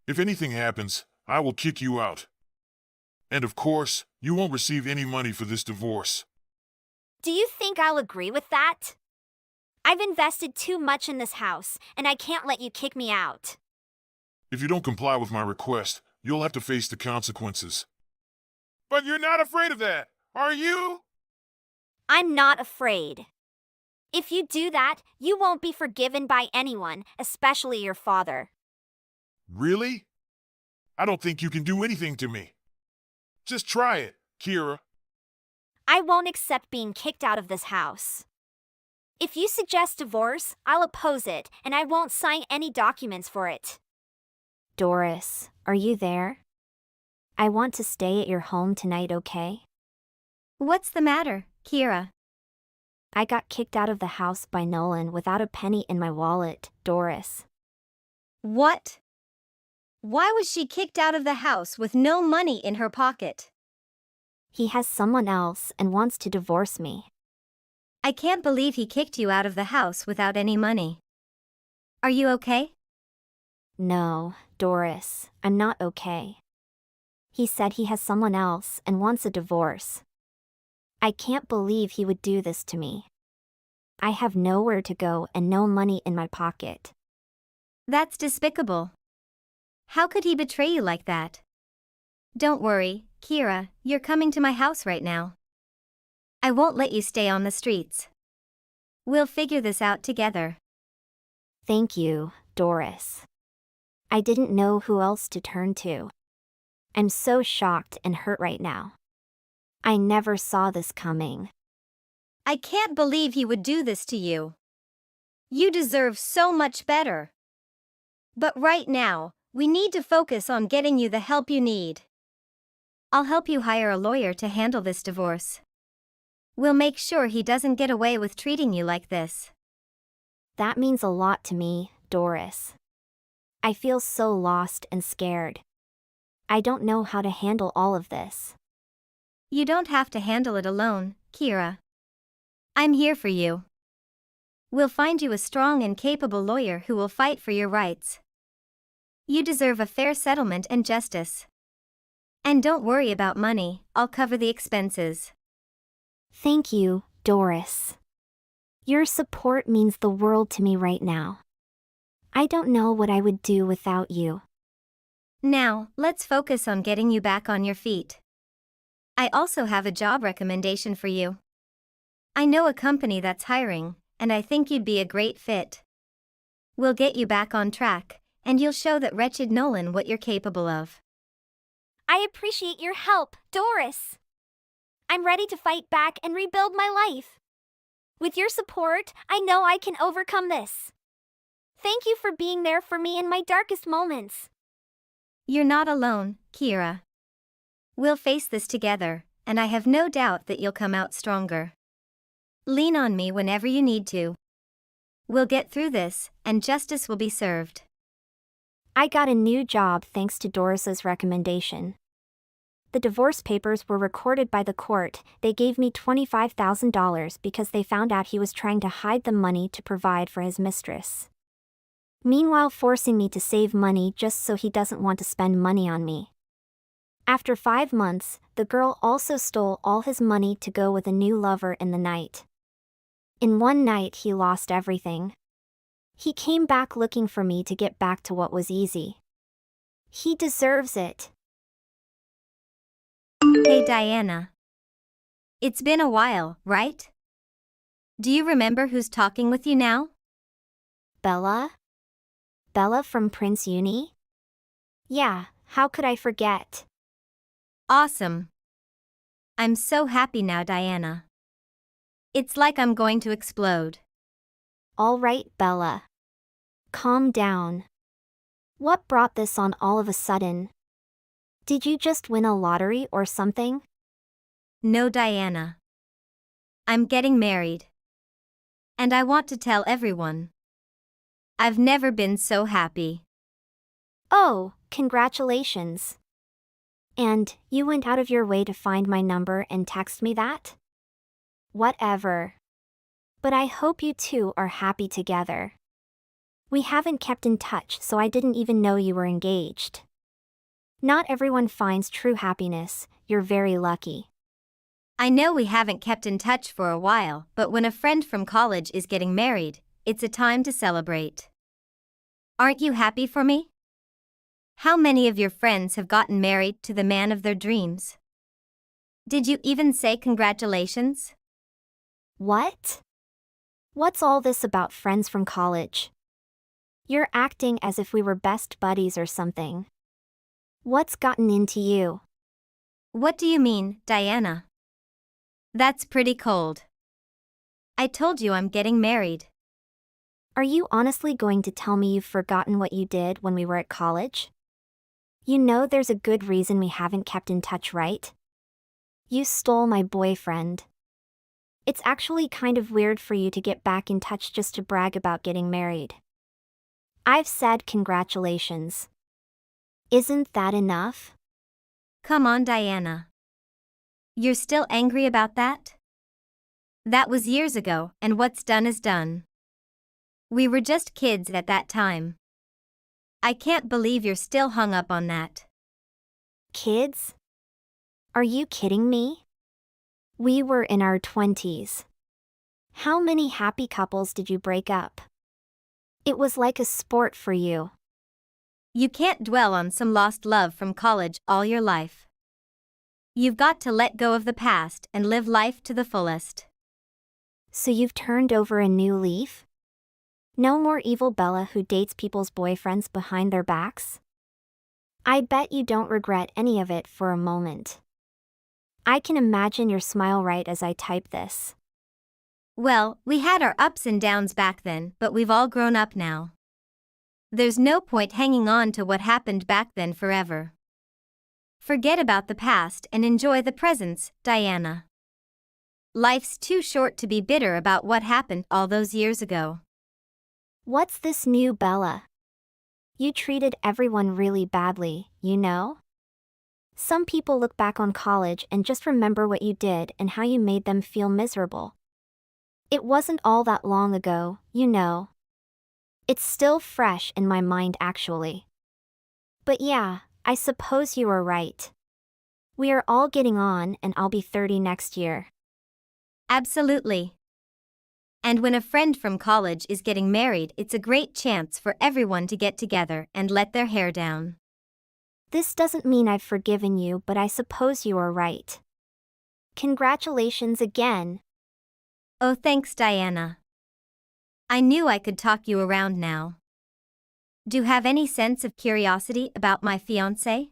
G: If anything happens, I will kick you out. And of course, you won't receive any money for this divorce.
B: Do you think I'll agree with that? I've invested too much in this house, and I can't let you kick me out.
G: If you don't comply with my request, you'll have to face the consequences. But you're not afraid of that, are you?
B: I'm not afraid. If you do that, you won't be forgiven by anyone, especially your father.
G: Really? I don't think you can do anything to me. Just try it, Kira.
B: I won't accept being kicked out of this house. If you suggest divorce, I'll oppose it, and I won't sign any documents for it. Doris, are you there? I want to stay at your home tonight, okay?
E: What's the matter, Kira?
B: I got kicked out of the house by Nolan without a penny in my wallet, Doris.
E: What? Why was she kicked out of the house with no money in her pocket?
B: He has someone else and wants to divorce me.
E: I can't believe he kicked you out of the house without any money. Are you okay?
B: No, Doris, I'm not okay. He said he has someone else and wants a divorce. I can't believe he would do this to me. I have nowhere to go and no money in my pocket.
E: That's despicable. How could he betray you like that? Don't worry, Kira, you're coming to my house right now. I won't let you stay on the streets. We'll figure this out together.
B: Thank you, Doris. I didn't know who else to turn to. I'm so shocked and hurt right now. I never saw this coming.
E: I can't believe he would do this to you. You deserve so much better. But right now, we need to focus on getting you the help you need. I'll help you hire a lawyer to handle this divorce. We'll make sure he doesn't get away with treating you like this.
B: That means a lot to me, Doris. I feel so lost and scared. I don't know how to handle all of this.
E: You don't have to handle it alone, Kira. I'm here for you. We'll find you a strong and capable lawyer who will fight for your rights. You deserve a fair settlement and justice. And don't worry about money, I'll cover the expenses.
B: Thank you, Doris. Your support means the world to me right now. I don't know what I would do without you.
E: Now, let's focus on getting you back on your feet. I also have a job recommendation for you. I know a company that's hiring, and I think you'd be a great fit. We'll get you back on track, and you'll show that wretched Nolan what you're capable of.
B: I appreciate your help, Doris. I'm ready to fight back and rebuild my life. With your support, I know I can overcome this. Thank you for being there for me in my darkest moments.
E: You're not alone, Kira. We'll face this together, and I have no doubt that you'll come out stronger. Lean on me whenever you need to. We'll get through this, and justice will be served.
B: I got a new job thanks to Doris's recommendation. The divorce papers were recorded by the court. They gave me $25,000 because they found out he was trying to hide the money to provide for his mistress. Meanwhile, forcing me to save money just so he doesn't want to spend money on me. After 5 months, the girl also stole all his money to go with a new lover in the night. In one night, he lost everything. He came back looking for me to get back to what was easy. He deserves it.
E: Hey Diana. It's been a while, right? Do you remember who's talking with you now?
B: Bella? Bella from Prince Uni? Yeah, how could I forget?
E: Awesome. I'm so happy now, Diana. It's like I'm going to explode.
B: All right, Bella. Calm down. What brought this on all of a sudden? Did you just win a lottery or something?
E: No, Diana. I'm getting married. And I want to tell everyone. I've never been so happy.
B: Oh, congratulations. And you went out of your way to find my number and text me that? Whatever. But I hope you two are happy together. We haven't kept in touch, so I didn't even know you were engaged. Not everyone finds true happiness. You're very lucky.
E: I know we haven't kept in touch for a while, but when a friend from college is getting married, it's a time to celebrate. Aren't you happy for me? How many of your friends have gotten married to the man of their dreams? Did you even say congratulations?
B: What? What's all this about friends from college? You're acting as if we were best buddies or something. What's gotten into you?
E: What do you mean, Diana? That's pretty cold. I told you I'm getting married.
B: Are you honestly going to tell me you've forgotten what you did when we were at college? You know there's a good reason we haven't kept in touch, right? You stole my boyfriend. It's actually kind of weird for you to get back in touch just to brag about getting married. I've said congratulations. Isn't that enough?
E: Come on, Diana. You're still angry about that? That was years ago, and what's done is done. We were just kids at that time. I can't believe you're still hung up on that.
B: Kids? Are you kidding me? We were in our 20s. How many happy couples did you break up? It was like a sport for you.
E: You can't dwell on some lost love from college all your life. You've got to let go of the past and live life to the fullest.
B: So you've turned over a new leaf? No more evil Bella who dates people's boyfriends behind their backs? I bet you don't regret any of it for a moment. I can imagine your smile right as I type this.
E: Well, we had our ups and downs back then, but we've all grown up now. There's no point hanging on to what happened back then forever. Forget about the past and enjoy the present, Diana. Life's too short to be bitter about what happened all those years ago.
B: What's this new Bella? You treated everyone really badly, you know? Some people look back on college and just remember what you did and how you made them feel miserable. It wasn't all that long ago, you know. It's still fresh in my mind actually. But yeah, I suppose you are right. We are all getting on and I'll be 30 next year.
E: Absolutely. And when a friend from college is getting married, it's a great chance for everyone to get together and let their hair down.
B: This doesn't mean I've forgiven you, but I suppose you are right. Congratulations again.
E: Oh, thanks, Diana. I knew I could talk you around now. Do you have any sense of curiosity about my fiancé?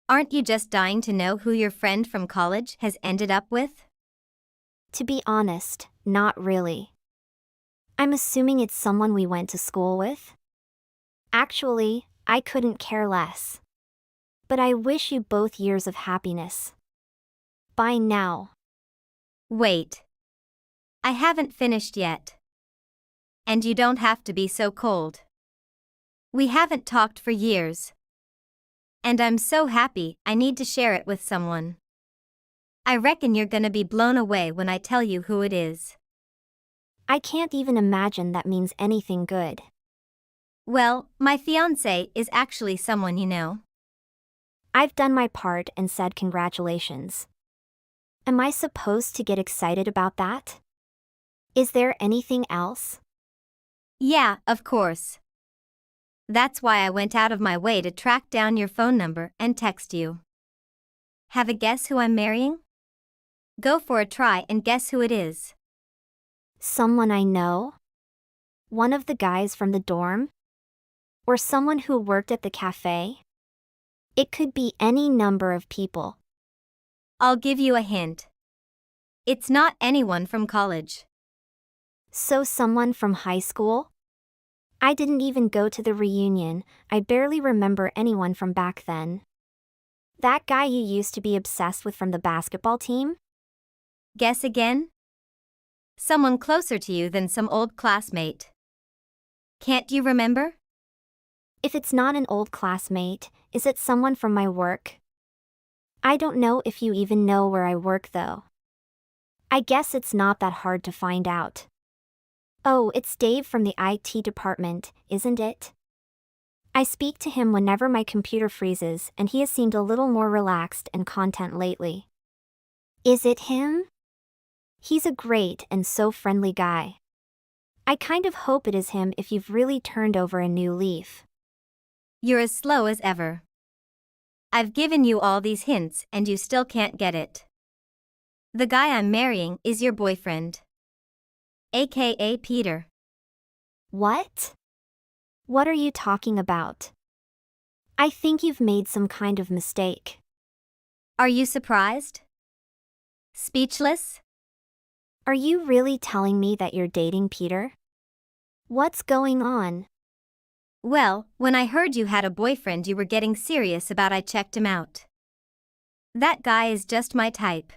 E: Aren't you just dying to know who your friend from college has ended up with?
B: To be honest, not really. I'm assuming it's someone we went to school with. Actually, I couldn't care less. But I wish you both years of happiness. Bye now.
E: Wait. I haven't finished yet. And you don't have to be so cold. We haven't talked for years. And I'm so happy I need to share it with someone. I reckon you're gonna be blown away when I tell you who it is.
B: I can't even imagine that means anything good.
E: Well, my fiancé is actually someone you know.
B: I've done my part and said congratulations. Am I supposed to get excited about that? Is there anything else?
E: Yeah, of course. That's why I went out of my way to track down your phone number and text you. Have a guess who I'm marrying? Go for a try and guess who it is.
B: Someone I know? One of the guys from the dorm? Or someone who worked at the cafe? It could be any number of people.
E: I'll give you a hint. It's not anyone from college.
B: So someone from high school? I didn't even go to the reunion, I barely remember anyone from back then. That guy you used to be obsessed with from the basketball team?
E: Guess again? Someone closer to you than some old classmate. Can't you remember?
B: If it's not an old classmate, is it someone from my work? I don't know if you even know where I work though. I guess it's not that hard to find out. Oh, it's Dave from the IT department, isn't it? I speak to him whenever my computer freezes, and he has seemed a little more relaxed and content lately. Is it him? He's a great and so friendly guy. I kind of hope it is him if you've really turned over a new leaf.
E: You're as slow as ever. I've given you all these hints and you still can't get it. The guy I'm marrying is your boyfriend. AKA Peter.
B: What? What are you talking about? I think you've made some kind of mistake.
E: Are you surprised? Speechless?
B: Are you really telling me that you're dating Peter? What's going on?
E: Well, when I heard you had a boyfriend you were getting serious about, I checked him out. That guy is just my type.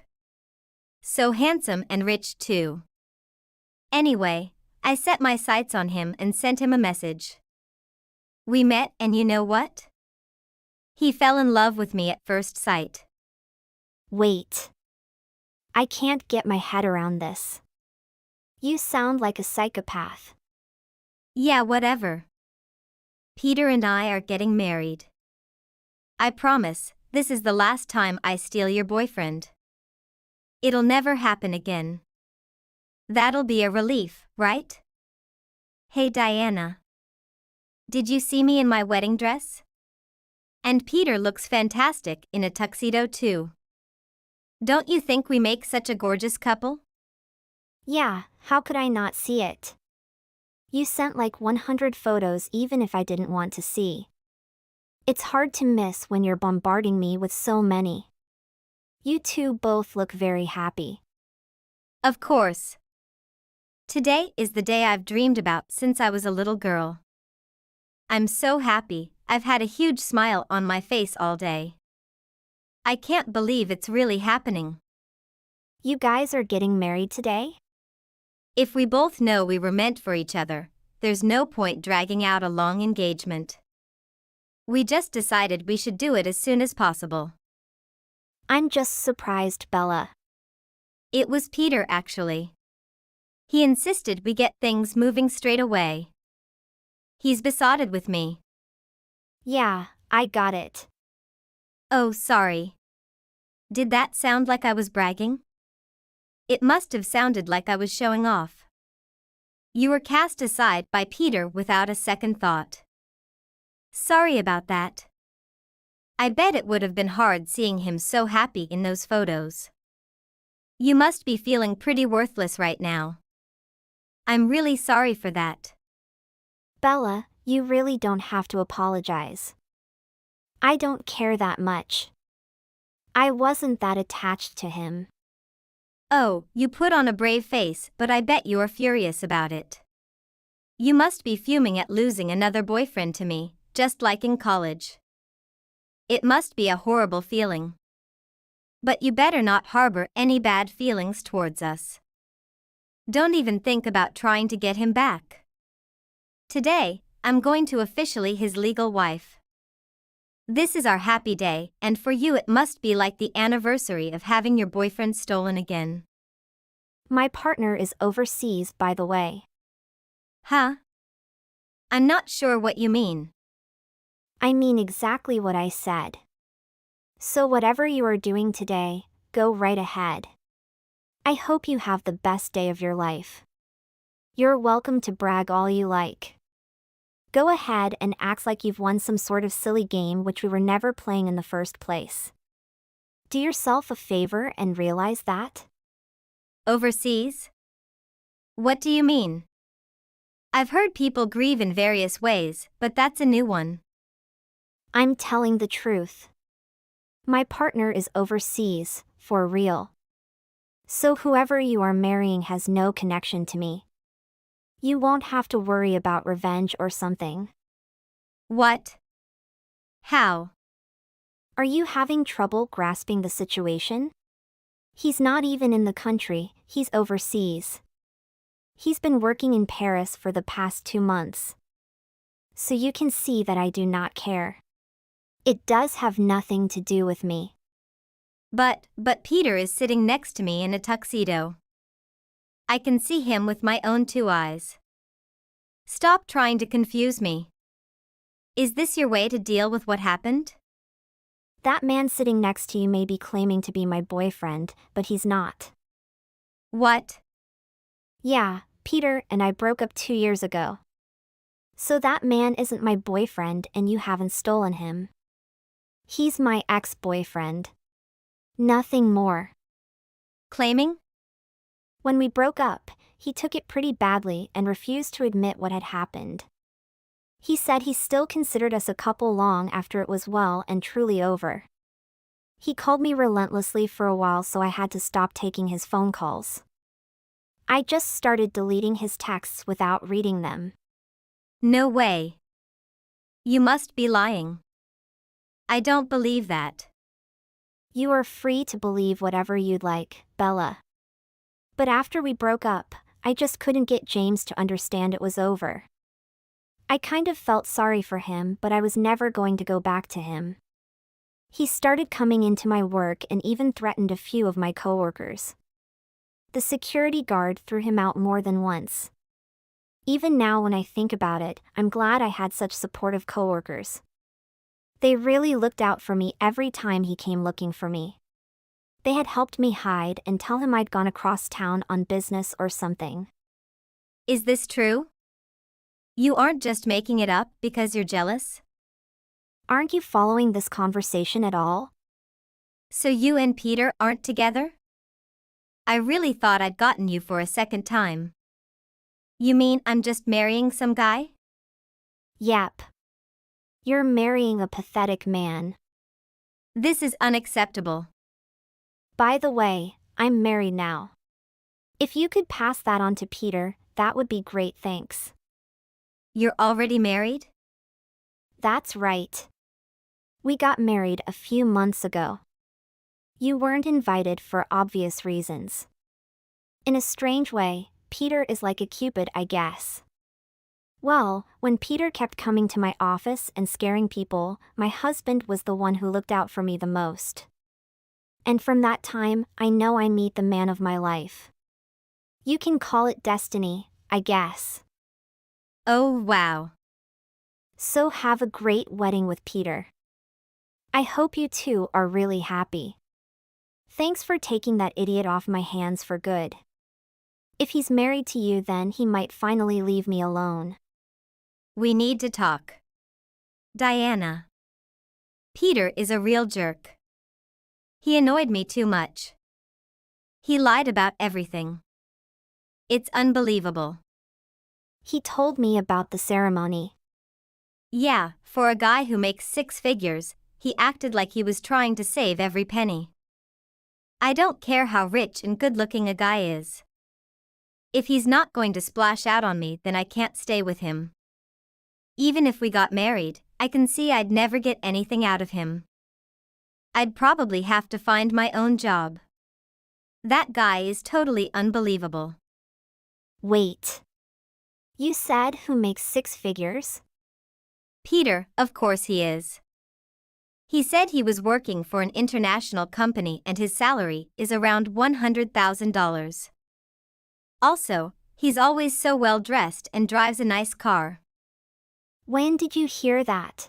E: So handsome and rich too. Anyway, I set my sights on him and sent him a message. We met and you know what? He fell in love with me at first sight.
B: Wait. I can't get my head around this. You sound like a psychopath.
E: Yeah, whatever. Peter and I are getting married. I promise, this is the last time I steal your boyfriend. It'll never happen again. That'll be a relief, right? Hey Diana. Did you see me in my wedding dress? And Peter looks fantastic in a tuxedo too. Don't you think we make such a gorgeous couple?
B: Yeah, how could I not see it? You sent like 100 photos even if I didn't want to see. It's hard to miss when you're bombarding me with so many. You two both look very happy.
E: Of course. Today is the day I've dreamed about since I was a little girl. I'm so happy, I've had a huge smile on my face all day. I can't believe it's really happening.
B: You guys are getting married today?
E: If we both know we were meant for each other, there's no point dragging out a long engagement. We just decided we should do it as soon as possible.
B: I'm just surprised, Bella.
E: It was Peter actually. He insisted we get things moving straight away. He's besotted with me.
B: Yeah, I got it.
E: Oh, sorry. Did that sound like I was bragging? It must have sounded like I was showing off. You were cast aside by Peter without a second thought. Sorry about that. I bet it would have been hard seeing him so happy in those photos. You must be feeling pretty worthless right now. I'm really sorry for that.
B: Bella, you really don't have to apologize. I don't care that much. I wasn't that attached to him.
E: Oh, you put on a brave face, but I bet you're furious about it. You must be fuming at losing another boyfriend to me, just like in college. It must be a horrible feeling. But you better not harbor any bad feelings towards us. Don't even think about trying to get him back. Today, I'm going to officially his legal wife. This is our happy day, and for you it must be like the anniversary of having your boyfriend stolen again.
B: My partner is overseas, by the way.
E: Huh? I'm not sure what you mean.
B: I mean exactly what I said. So whatever you are doing today, go right ahead. I hope you have the best day of your life. You're welcome to brag all you like. Go ahead and act like you've won some sort of silly game which we were never playing in the first place. Do yourself a favor and realize that.
E: Overseas? What do you mean? I've heard people grieve in various ways, but that's a new one.
B: I'm telling the truth. My partner is overseas, for real. So whoever you are marrying has no connection to me. You won't have to worry about revenge or something.
E: What? How?
B: Are you having trouble grasping the situation? He's not even in the country, he's overseas. He's been working in Paris for the past 2 months. So you can see that I do not care. It does have nothing to do with me.
E: But Peter is sitting next to me in a tuxedo. I can see him with my own 2 eyes. Stop trying to confuse me. Is this your way to deal with what happened?
B: That man sitting next to you may be claiming to be my boyfriend, but he's not.
E: What?
B: Yeah, Peter and I broke up 2 years ago. So that man isn't my boyfriend and you haven't stolen him. He's my ex-boyfriend. Nothing more.
E: Claiming?
B: When we broke up, he took it pretty badly and refused to admit what had happened. He said he still considered us a couple long after it was well and truly over. He called me relentlessly for a while, so I had to stop taking his phone calls. I just started deleting his texts without reading them.
E: No way. You must be lying. I don't believe that.
B: You are free to believe whatever you'd like, Bella. But after we broke up, I just couldn't get James to understand it was over. I kind of felt sorry for him, but I was never going to go back to him. He started coming into my work and even threatened a few of my coworkers. The security guard threw him out more than once. Even now when I think about it, I'm glad I had such supportive coworkers. They really looked out for me every time he came looking for me. They had helped me hide and tell him I'd gone across town on business or something.
E: Is this true? You aren't just making it up because you're jealous?
B: Aren't you following this conversation at all?
E: So you and Peter aren't together? I really thought I'd gotten you for a second time. You mean I'm just marrying some guy?
B: Yep. You're marrying a pathetic man.
E: This is unacceptable.
B: By the way, I'm married now. If you could pass that on to Peter, that would be great, thanks.
E: You're already married?
B: That's right. We got married a few months ago. You weren't invited for obvious reasons. In a strange way, Peter is like a Cupid, I guess. Well, when Peter kept coming to my office and scaring people, my husband was the one who looked out for me the most. And from that time, I know I meet the man of my life. You can call it destiny, I guess.
E: Oh, wow.
B: So have a great wedding with Peter. I hope you two are really happy. Thanks for taking that idiot off my hands for good. If he's married to you, then he might finally leave me alone.
E: We need to talk. Diana. Peter is a real jerk. He annoyed me too much. He lied about everything. It's unbelievable.
B: He told me about the ceremony.
E: Yeah, for a guy who makes 6 figures, he acted like he was trying to save every penny. I don't care how rich and good-looking a guy is. If he's not going to splash out on me, then I can't stay with him. Even if we got married, I can see I'd never get anything out of him. I'd probably have to find my own job. That guy is totally unbelievable.
B: Wait. You said who makes 6 figures?
E: Peter, of course he is. He said he was working for an international company and his salary is around $100,000. Also, he's always so well dressed and drives a nice car.
B: When did you hear that?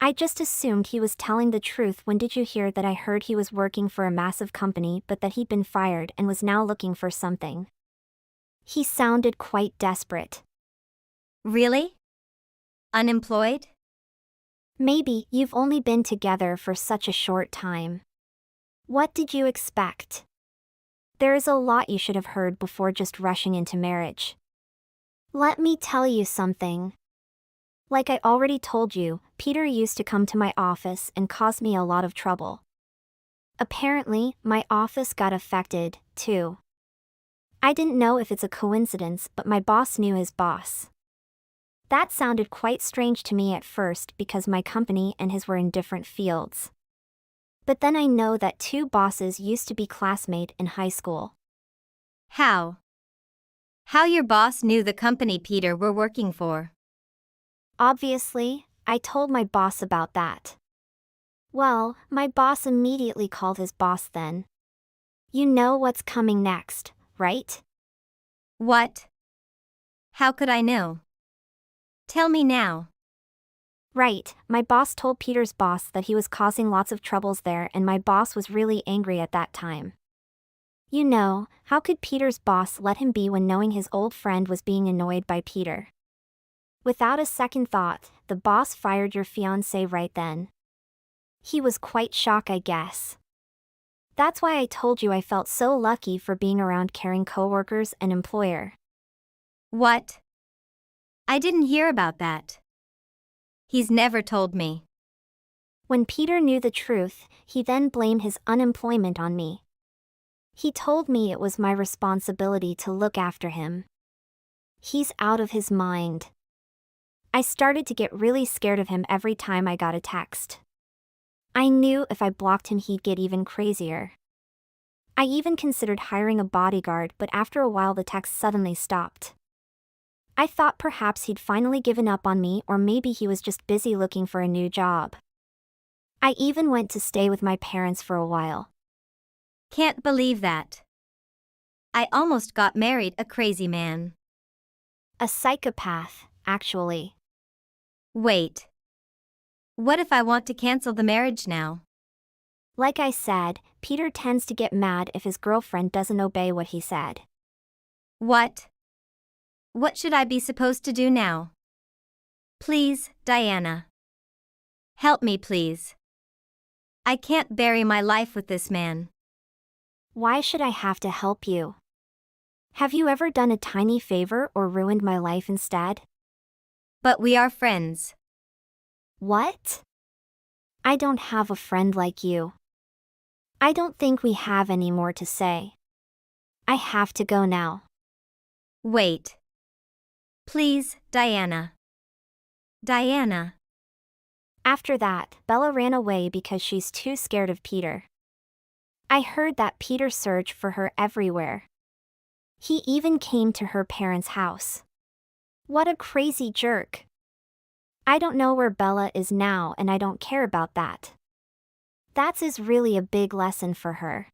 B: I just assumed he was telling the truth. When did you hear that? I heard he was working for a massive company but that he'd been fired and was now looking for something. He sounded quite desperate.
E: Really? Unemployed?
B: Maybe you've only been together for such a short time. What did you expect? There is a lot you should have heard before just rushing into marriage. Let me tell you something. Like I already told you, Peter used to come to my office and cause me a lot of trouble. Apparently, my office got affected, too. I didn't know if it's a coincidence, but my boss knew his boss. That sounded quite strange to me at first because my company and his were in different fields. But then I know that 2 bosses used to be classmates in high school.
E: How? How your boss knew the company Peter were working for.
B: Obviously, I told my boss about that. Well, my boss immediately called his boss then. You know what's coming next, right?
E: What? How could I know? Tell me now.
B: Right, my boss told Peter's boss that he was causing lots of troubles there, and my boss was really angry at that time. You know, how could Peter's boss let him be when knowing his old friend was being annoyed by Peter? Without a second thought, the boss fired your fiancé right then. He was quite shocked, I guess. That's why I told you I felt so lucky for being around caring coworkers and employer.
E: What? I didn't hear about that. He's never told me.
B: When Peter knew the truth, he then blamed his unemployment on me. He told me it was my responsibility to look after him. He's out of his mind. I started to get really scared of him every time I got a text. I knew if I blocked him he'd get even crazier. I even considered hiring a bodyguard, but after a while the texts suddenly stopped. I thought perhaps he'd finally given up on me, or maybe he was just busy looking for a new job. I even went to stay with my parents for a while.
E: Can't believe that. I almost got married a crazy man.
B: A psychopath, actually.
E: Wait. What if I want to cancel the marriage now?
B: Like I said, Peter tends to get mad if his girlfriend doesn't obey what he said.
E: What? What should I be supposed to do now? Please, Diana. Help me, please. I can't bury my life with this man.
B: Why should I have to help you? Have you ever done a tiny favor or ruined my life instead?
E: But we are friends.
B: What? I don't have a friend like you. I don't think we have any more to say. I have to go now.
E: Wait. Please, Diana. Diana.
B: After that, Bella ran away because she's too scared of Peter. I heard that Peter searched for her everywhere. He even came to her parents' house. What a crazy jerk. I don't know where Bella is now, and I don't care about that. That's really a big lesson for her.